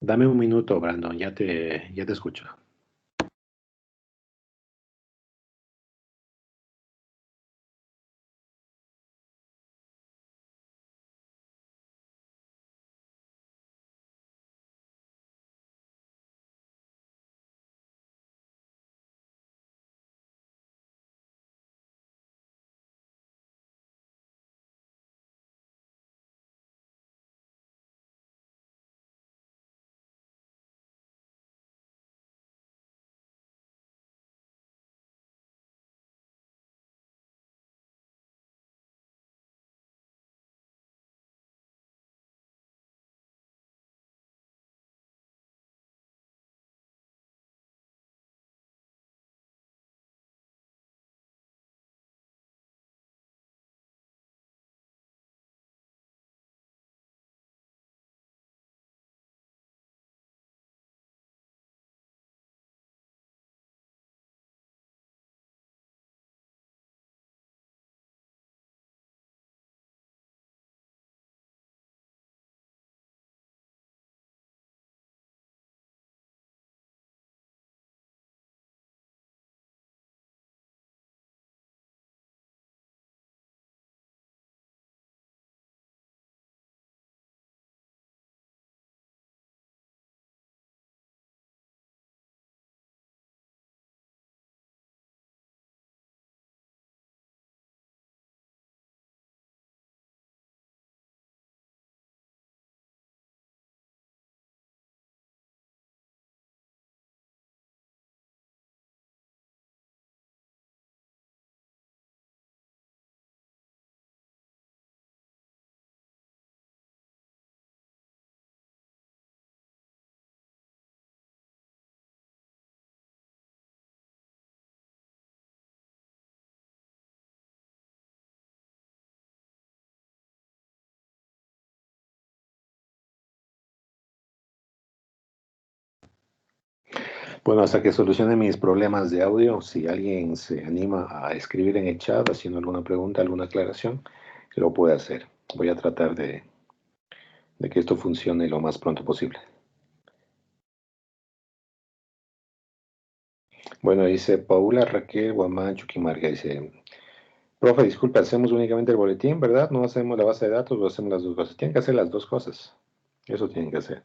Speaker 1: Dame un minuto, Brandon, ya te escucho. Bueno, hasta que solucione mis problemas de audio, si alguien se anima a escribir en el chat haciendo alguna pregunta, alguna aclaración, lo puede hacer. Voy a tratar de que esto funcione lo más pronto posible. Bueno, dice Paula Raquel Guamán Chuquimarga, dice, profe, disculpe, hacemos únicamente el boletín, ¿verdad? No hacemos la base de datos, o hacemos las dos cosas. Tienen que hacer las dos cosas. Eso tienen que hacer.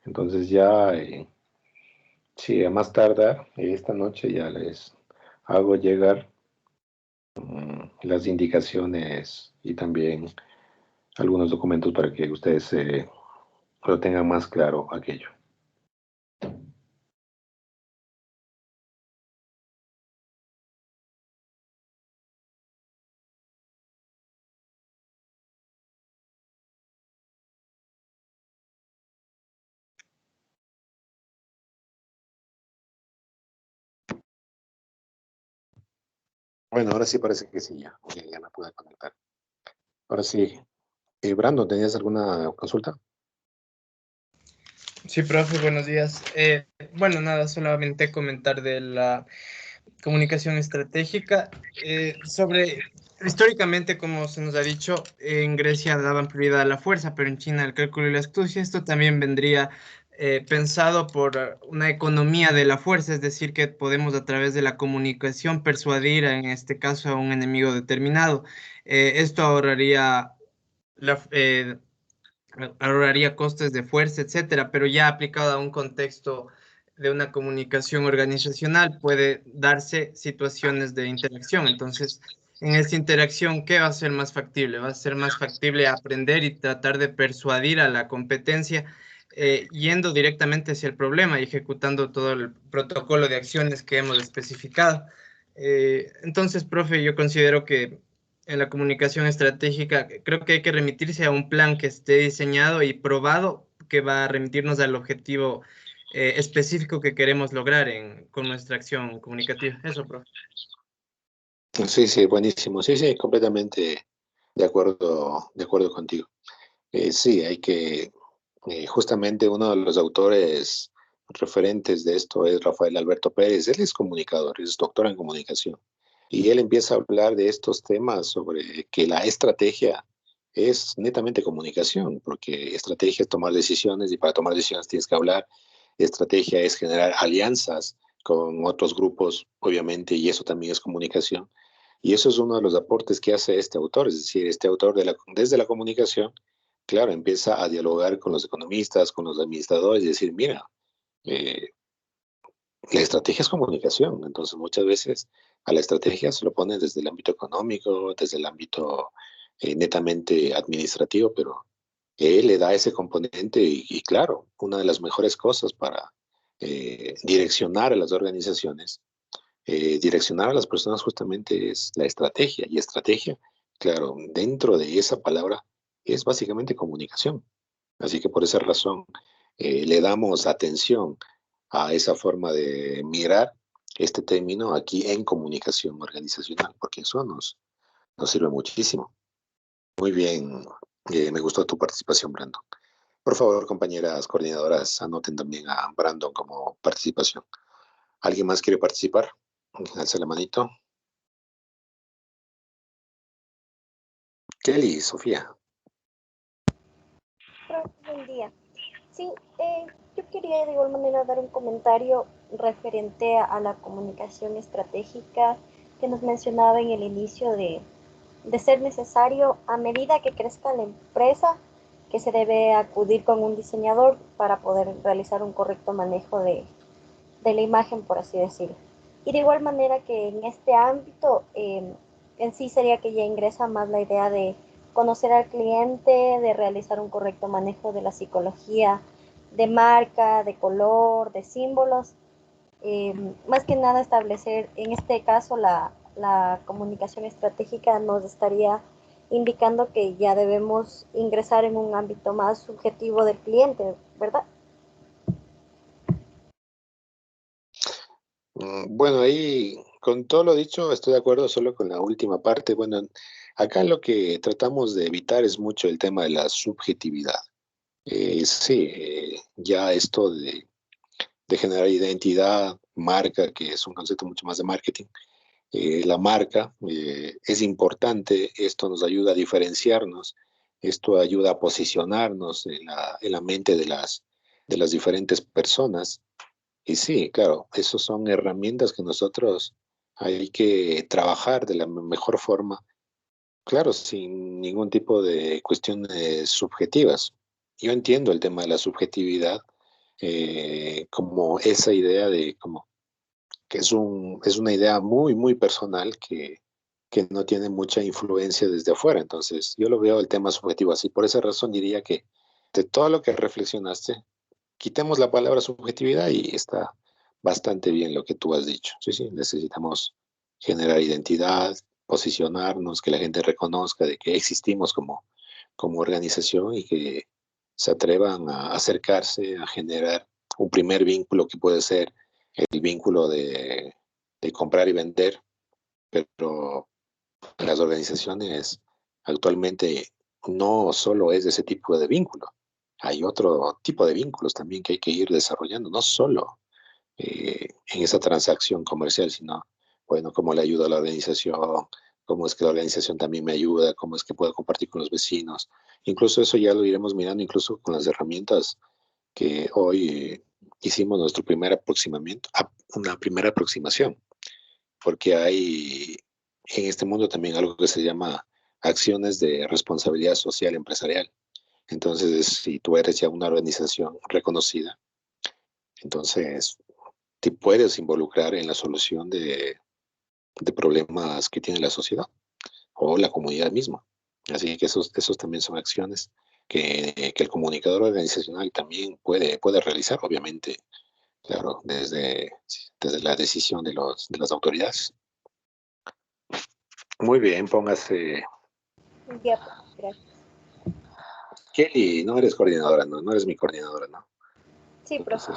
Speaker 1: Entonces ya, sí, a más tardar, esta noche ya les hago llegar las indicaciones y también algunos documentos para que ustedes lo tengan más claro aquello. Bueno, ahora sí parece que sí, ya me pude conectar. Ahora sí, Brandon, ¿tenías alguna consulta?
Speaker 4: Sí, profe, buenos días. Bueno, nada, solamente comentar de la comunicación estratégica sobre Históricamente, como se nos ha dicho, en Grecia daban prioridad a la fuerza, pero en China el cálculo y la astucia. Esto también vendría pensado por una economía de la fuerza, es decir, que podemos a través de la comunicación persuadir, en este caso, a un enemigo determinado. Esto la, eh, ahorraría costes de fuerza, etcétera, pero ya aplicado a un contexto de una comunicación organizacional puede darse situaciones de interacción. Entonces, en esta interacción, ¿qué va a ser más factible? Va a ser más factible aprender y tratar de persuadir a la competencia yendo directamente hacia el problema y ejecutando todo el protocolo de acciones que hemos especificado. Entonces, profe, yo considero que en la comunicación estratégica, creo que hay que remitirse a un plan que esté diseñado y probado que va a remitirnos al objetivo específico que queremos lograr con nuestra acción comunicativa. Eso, profe.
Speaker 5: Sí, sí, buenísimo. Sí, sí, completamente de acuerdo contigo. Sí, hay que, justamente uno de los autores referentes de esto es Rafael Alberto Pérez. Él es comunicador, es doctor en comunicación. Y él empieza a hablar de estos temas sobre que la estrategia es netamente comunicación, porque estrategia es tomar decisiones y para tomar decisiones tienes que hablar. Estrategia es generar alianzas con otros grupos, obviamente, y eso también es comunicación. Y eso es uno de los aportes que hace este autor, es decir, este autor desde la comunicación, claro, empieza a dialogar con los economistas, con los administradores y decir, mira, eh, la estrategia es comunicación, entonces muchas veces a la estrategia se lo ponen desde el ámbito económico, desde el ámbito netamente administrativo, pero él le da ese componente y claro, una de las mejores cosas para direccionar a las organizaciones, direccionar a las personas justamente es la estrategia. Y estrategia, claro, dentro de esa palabra es básicamente comunicación. Así que por esa razón le damos atención a esa forma de mirar este término aquí en comunicación organizacional, porque eso nos sirve muchísimo. Muy bien, me gustó tu participación, Brandon. Por favor, compañeras coordinadoras, anoten también a Brandon como participación. ¿Alguien más quiere participar? Alza la manito. Kelly, Sofía.
Speaker 3: Buen día. Sí, yo quería de igual manera dar un comentario referente a la comunicación estratégica que nos mencionaba en el inicio de ser necesario a medida que crezca la empresa, que se debe acudir con un diseñador para poder realizar un correcto manejo de la imagen, por así decirlo. Y de igual manera que en este ámbito, en sí sería que ya ingresa más la idea de conocer al cliente, de realizar un correcto manejo de la psicología de marca, de color, de símbolos. Más que nada establecer, en este caso, la comunicación estratégica nos estaría indicando que ya debemos ingresar en un ámbito más subjetivo del cliente, ¿verdad?
Speaker 5: Bueno, ahí con todo lo dicho estoy de acuerdo solo con la última parte. Bueno, acá lo que tratamos de evitar es mucho el tema de la subjetividad. Sí, ya esto de generar identidad, marca, que es un concepto mucho más de marketing. La marca es importante, esto nos ayuda a diferenciarnos, esto ayuda a posicionarnos en la mente de las diferentes personas. Y sí, claro, esas son herramientas que nosotros hay que trabajar de la mejor forma, claro, sin ningún tipo de cuestiones subjetivas. Yo entiendo el tema de la subjetividad como esa idea de como que es una idea muy, muy personal que no tiene mucha influencia desde afuera. Entonces, yo lo veo el tema subjetivo así. Por esa razón diría que de todo lo que reflexionaste, quitemos la palabra subjetividad y está bastante bien lo que tú has dicho. Sí, sí, necesitamos generar identidad, posicionarnos, que la gente reconozca de que existimos como organización y que se atrevan a acercarse, a generar un primer vínculo que puede ser el vínculo de comprar y vender, pero las organizaciones actualmente no solo es ese tipo de vínculo, hay otro tipo de vínculos también que hay que ir desarrollando, no solo en esa transacción comercial, sino, bueno, cómo le ayuda a la organización, cómo es que la organización también me ayuda, cómo es que puedo compartir con los vecinos. Incluso eso ya lo iremos mirando, incluso con las herramientas que hoy hicimos nuestro primer aproximamiento, una primera aproximación, porque hay en este mundo también algo que se llama acciones de responsabilidad social empresarial. Entonces, si tú eres ya una organización reconocida, entonces te puedes involucrar en la solución de problemas que tiene la sociedad o la comunidad misma. Así que esos también son acciones que el comunicador organizacional también puede realizar, obviamente, claro, desde la decisión de las autoridades. Muy bien, póngase.
Speaker 3: Ya, gracias.
Speaker 5: Kelly, no eres coordinadora, no eres mi coordinadora, ¿no?
Speaker 3: Sí, profe.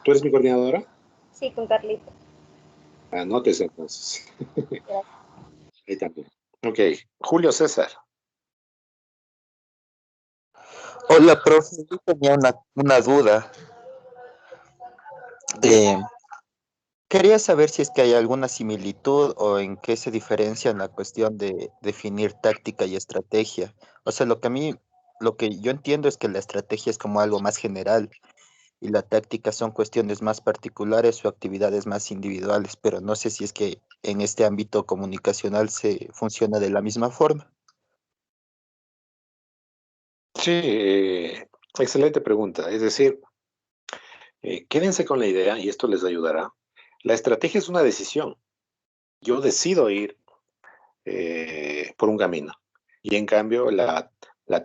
Speaker 5: ¿Tú eres mi coordinadora?
Speaker 3: Sí, con Carlito.
Speaker 5: Anótese entonces.
Speaker 3: Gracias.
Speaker 5: Ahí también. Ok, Julio César.
Speaker 6: Hola, profe, yo tenía una duda. Quería saber si es que hay alguna similitud o en qué se diferencia en la cuestión de definir táctica y estrategia. O sea, lo que yo entiendo es que la estrategia es como algo más general y la táctica son cuestiones más particulares o actividades más individuales, pero no sé si es que en este ámbito comunicacional se funciona de la misma forma.
Speaker 5: Sí, excelente pregunta. Es decir, quédense con la idea y esto les ayudará. La estrategia es una decisión. Yo decido ir por un camino. Y en cambio, la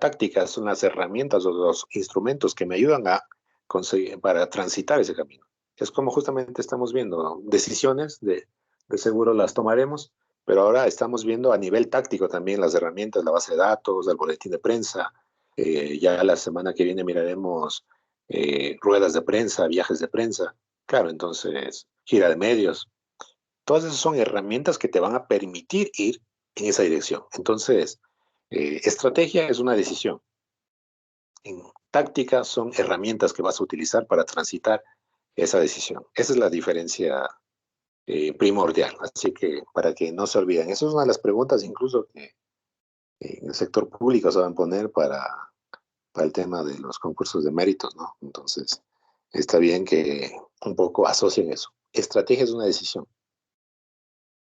Speaker 5: táctica son las herramientas o los instrumentos que me ayudan a conseguir, para transitar ese camino. Es como justamente estamos viendo decisiones, de seguro las tomaremos, pero ahora estamos viendo a nivel táctico también las herramientas, la base de datos, el boletín de prensa. Ya la semana que viene miraremos ruedas de prensa, viajes de prensa. Claro, entonces, gira de medios. Todas esas son herramientas que te van a permitir ir en esa dirección. Entonces, estrategia es una decisión. En táctica son herramientas que vas a utilizar para transitar esa decisión. Esa es la diferencia primordial. Así que para que no se olviden, esa es una de las preguntas incluso que en el sector público se van a poner para el tema de los concursos de méritos, ¿no? Entonces, está bien que un poco asocien eso. Estrategia es una decisión.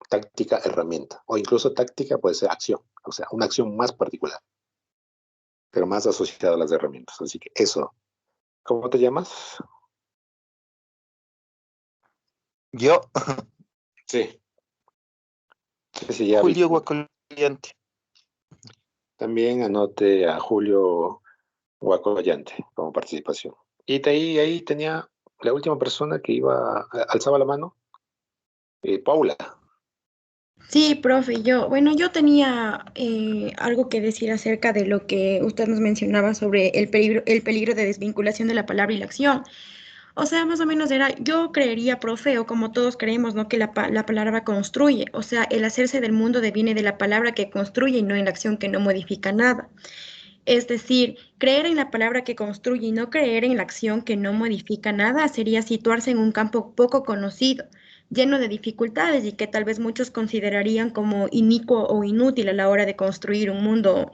Speaker 5: Táctica, herramienta, o incluso táctica puede ser acción, o sea, una acción más particular, pero más asociada a las herramientas. Así que eso. ¿Cómo te llamas?
Speaker 6: Yo,
Speaker 5: Sí. Sí, ya vi.
Speaker 6: Julio Guacollante.
Speaker 5: También anote a Julio Guacollante como participación. Y ahí tenía la última persona que alzaba la mano, Paula.
Speaker 2: Sí, profe, yo tenía algo que decir acerca de lo que usted nos mencionaba sobre el peligro de desvinculación de la palabra y la acción. O sea, más o menos era, yo creería, profe, o como todos creemos, ¿no? Que la palabra construye. O sea, el hacerse del mundo deviene de la palabra que construye y no en la acción que no modifica nada. Es decir, creer en la palabra que construye y no creer en la acción que no modifica nada sería situarse en un campo poco conocido, lleno de dificultades y que tal vez muchos considerarían como inicuo o inútil a la hora de construir un mundo,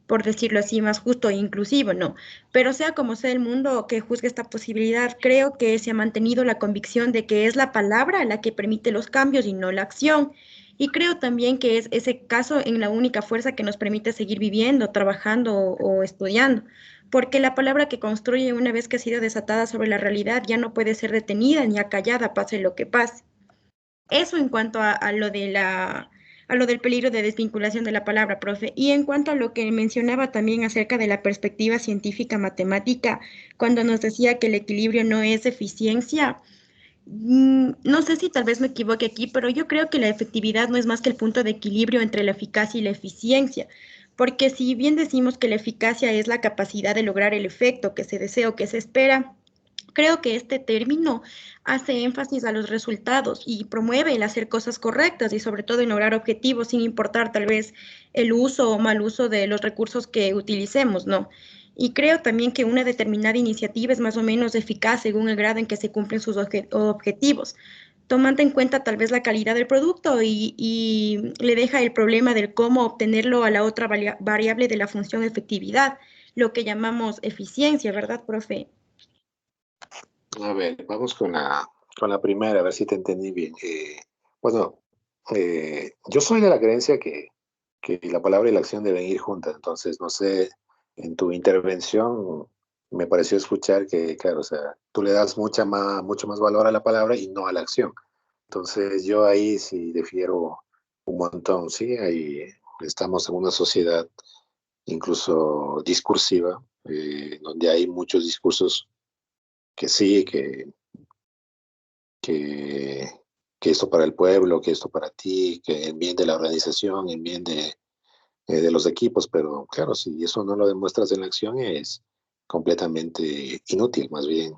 Speaker 2: por decirlo así, más justo e inclusivo, ¿no? Pero sea como sea el mundo que juzgue esta posibilidad, creo que se ha mantenido la convicción de que es la palabra la que permite los cambios y no la acción. Y creo también que es ese caso en la única fuerza que nos permite seguir viviendo, trabajando o estudiando. Porque la palabra que construye una vez que ha sido desatada sobre la realidad ya no puede ser detenida ni acallada, pase lo que pase. Eso en cuanto a lo de a lo del peligro de desvinculación de la palabra, profe. Y en cuanto a lo que mencionaba también acerca de la perspectiva científica matemática, cuando nos decía que el equilibrio no es eficiencia, no sé si tal vez me equivoque aquí, pero yo creo que la efectividad no es más que el punto de equilibrio entre la eficacia y la eficiencia. Porque si bien decimos que la eficacia es la capacidad de lograr el efecto que se desea o que se espera, creo que este término hace énfasis a los resultados y promueve el hacer cosas correctas y sobre todo en lograr objetivos sin importar tal vez el uso o mal uso de los recursos que utilicemos, ¿no? Y creo también que una determinada iniciativa es más o menos eficaz según el grado en que se cumplen sus objetivos. tomando en cuenta tal vez la calidad del producto y le deja el problema del cómo obtenerlo a la otra variable de la función efectividad, lo que llamamos eficiencia, ¿verdad, profe?
Speaker 5: A ver, vamos con la primera, a ver si te entendí bien. Bueno, yo soy de la creencia que la palabra y la acción deben ir juntas, entonces, no sé, en tu intervención me pareció escuchar que, claro, o sea, tú le das mucho más valor a la palabra y no a la acción. Entonces, yo ahí sí difiero un montón, sí, ahí estamos en una sociedad incluso discursiva, donde hay muchos discursos que sí, que, que esto para el pueblo, que esto para ti, que en bien de la organización, en bien de los equipos, pero claro, si eso no lo demuestras en la acción es completamente inútil, más bien.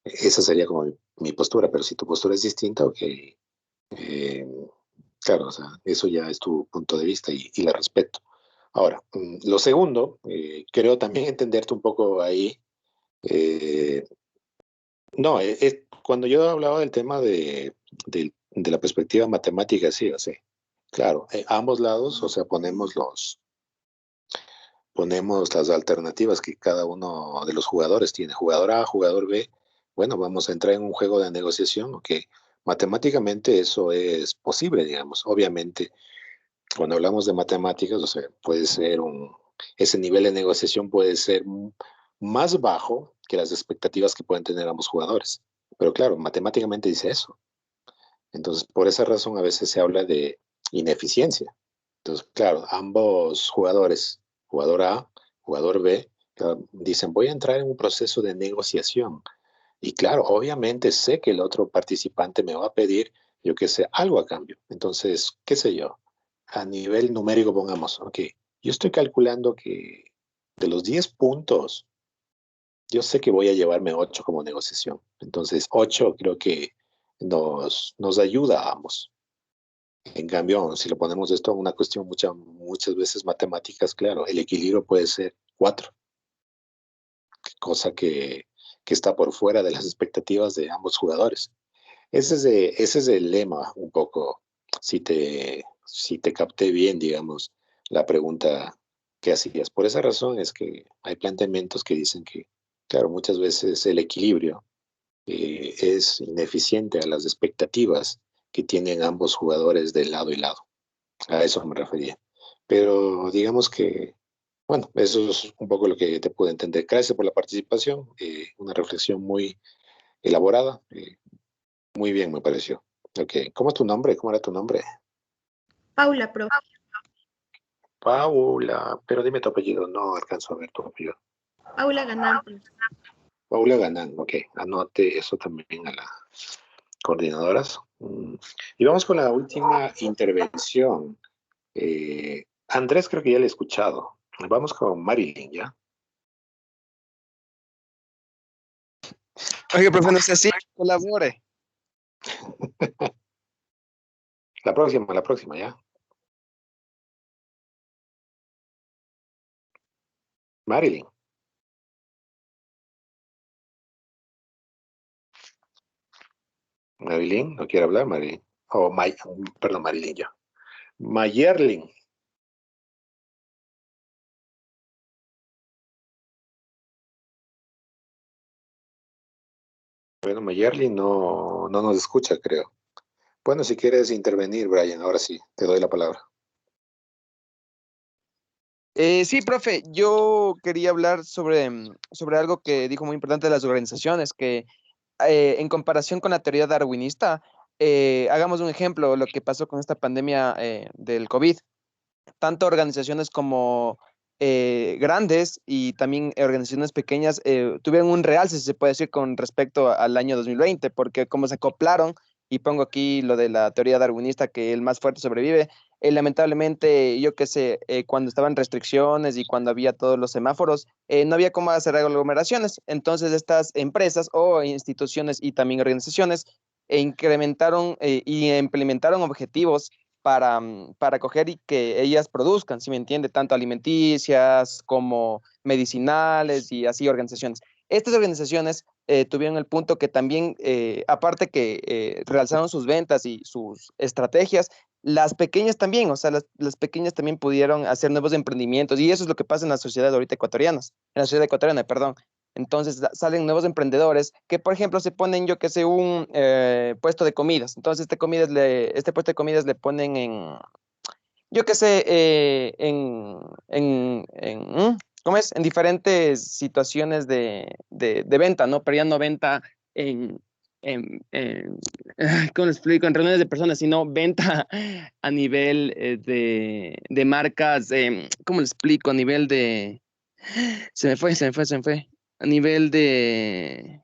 Speaker 5: Esa sería como mi postura, pero si tu postura es distinta, ok, claro, o sea, eso ya es tu punto de vista y la respeto. Ahora, lo segundo, creo también entenderte un poco ahí. eh, no, cuando yo hablaba del tema de la perspectiva matemática, sí, o sea, claro, ambos lados, o sea, ponemos las alternativas que cada uno de los jugadores tiene, jugador A, jugador B. Bueno, vamos a entrar en un juego de negociación, ok. Matemáticamente eso es posible, digamos. Obviamente, cuando hablamos de matemáticas, o sea, ese nivel de negociación puede ser más bajo que las expectativas que pueden tener ambos jugadores. Pero claro, matemáticamente dice eso. Entonces, por esa razón a veces se habla de ineficiencia. Entonces, claro, ambos jugadores, jugador A, jugador B, claro, dicen, voy a entrar en un proceso de negociación. Y claro, obviamente sé que el otro participante me va a pedir, yo qué sé, algo a cambio. Entonces, qué sé yo, a nivel numérico pongamos, ok, yo estoy calculando que de los 10 puntos, yo sé que voy a llevarme 8 como negociación. Entonces, 8 creo que nos ayuda a ambos. En cambio, si lo ponemos esto a una cuestión muchas veces matemáticas, claro, el equilibrio puede ser 4, cosa que está por fuera de las expectativas de ambos jugadores. Ese es el lema un poco, si te capté bien, digamos, la pregunta que hacías. Por esa razón es que hay planteamientos que dicen que, claro, muchas veces el equilibrio es ineficiente a las expectativas que tienen ambos jugadores de lado y lado. A eso me refería. Pero digamos que, bueno, eso es un poco lo que te pude entender. Gracias por la participación. Una reflexión muy elaborada. Muy bien, me pareció. Ok, ¿cómo es tu nombre? ¿Cómo era tu nombre?
Speaker 2: Paula, profe.
Speaker 5: Paula, pero dime tu apellido, no alcanzo a ver tu apellido.
Speaker 2: Paula Ganán, profe.
Speaker 5: Paula Ganán, ok, anote eso también a las coordinadoras. Y vamos con la última intervención. Andrés creo que ya le he escuchado. Vamos con Marilyn, ¿ya?
Speaker 7: Oye, profe, no sé si colabore.
Speaker 5: La próxima, ¿ya? Marilyn. Marilyn, ¿no quiere hablar, Marilyn? Perdón, Marilyn, yo. Mayerlin. Bueno, Mayerly no nos escucha, creo. Bueno, si quieres intervenir, Brian, ahora sí, te doy la palabra.
Speaker 7: Sí, profe, yo quería hablar sobre algo que dijo muy importante de las organizaciones, que en comparación con la teoría darwinista, hagamos un ejemplo, lo que pasó con esta pandemia del COVID. Tanto organizaciones como grandes y también organizaciones pequeñas tuvieron un realce, si se puede decir, con respecto al año 2020, porque como se acoplaron, y pongo aquí lo de la teoría darwinista, que el más fuerte sobrevive, lamentablemente, yo qué sé, cuando estaban restricciones y cuando había todos los semáforos, no había cómo hacer aglomeraciones. Entonces, estas empresas o instituciones y también organizaciones incrementaron y implementaron objetivos para coger y que ellas produzcan, si me entiende, tanto alimenticias como medicinales y así organizaciones. Estas organizaciones tuvieron el punto que también, aparte que realzaron sus ventas y sus estrategias, las pequeñas también, o sea, las pequeñas también pudieron hacer nuevos emprendimientos, y eso es lo que pasa en la sociedad ahorita ecuatoriana, en la sociedad ecuatoriana, perdón. Entonces salen nuevos emprendedores que, por ejemplo, se ponen, yo que sé, un puesto de comidas. Entonces, este puesto de comidas le ponen en, yo qué sé, ¿cómo es? En diferentes situaciones de venta, ¿no? Pero ya no venta en, ¿cómo lo explico? En reuniones de personas, sino venta a nivel de marcas, ¿cómo lo explico? A nivel de... Se me fue. A nivel de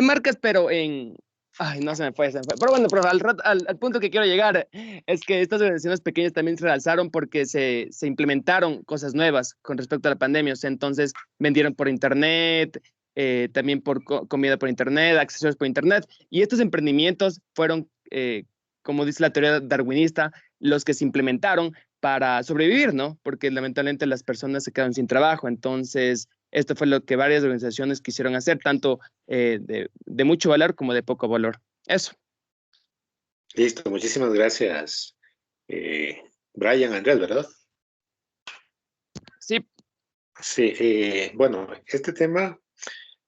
Speaker 7: marcas, pero en... Ay, no se me fue. Pero bueno, pero al punto que quiero llegar es que estas organizaciones pequeñas también se realzaron porque se implementaron cosas nuevas con respecto a la pandemia. O sea, entonces vendieron por internet, también por comida por internet, accesorios por internet. Y estos emprendimientos fueron, como dice la teoría darwinista, los que se implementaron para sobrevivir, ¿no? Porque lamentablemente las personas se quedan sin trabajo. Entonces, esto fue lo que varias organizaciones quisieron hacer, tanto de mucho valor como de poco valor. Eso.
Speaker 5: Listo, muchísimas gracias, Brian, Andrés, ¿verdad?
Speaker 7: Sí.
Speaker 5: Sí, bueno, este tema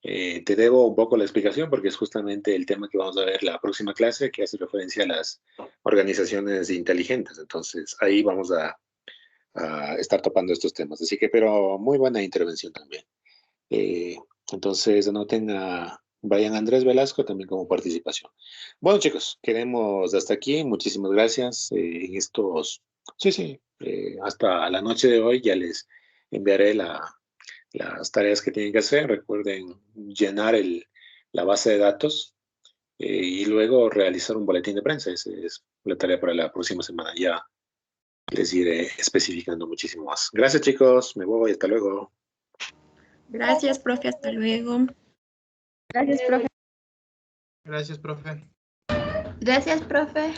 Speaker 5: te debo un poco la explicación porque es justamente el tema que vamos a ver la próxima clase, que hace referencia a las organizaciones inteligentes. Entonces, ahí vamos a estar topando estos temas. Así que, pero muy buena intervención también. Eh, entonces, anoten a Brian Andrés Velasco también como participación. Bueno, chicos, quedemos hasta aquí. Muchísimas gracias. En estos, sí, hasta la noche de hoy ya les enviaré las tareas que tienen que hacer. Recuerden llenar la base de datos y luego realizar un boletín de prensa. Esa es la tarea para la próxima semana. Ya les iré especificando muchísimo más. Gracias, chicos. Me voy. Hasta luego.
Speaker 2: Gracias, profe. Hasta luego. Gracias, profe.
Speaker 4: Gracias, profe.
Speaker 2: Gracias, profe.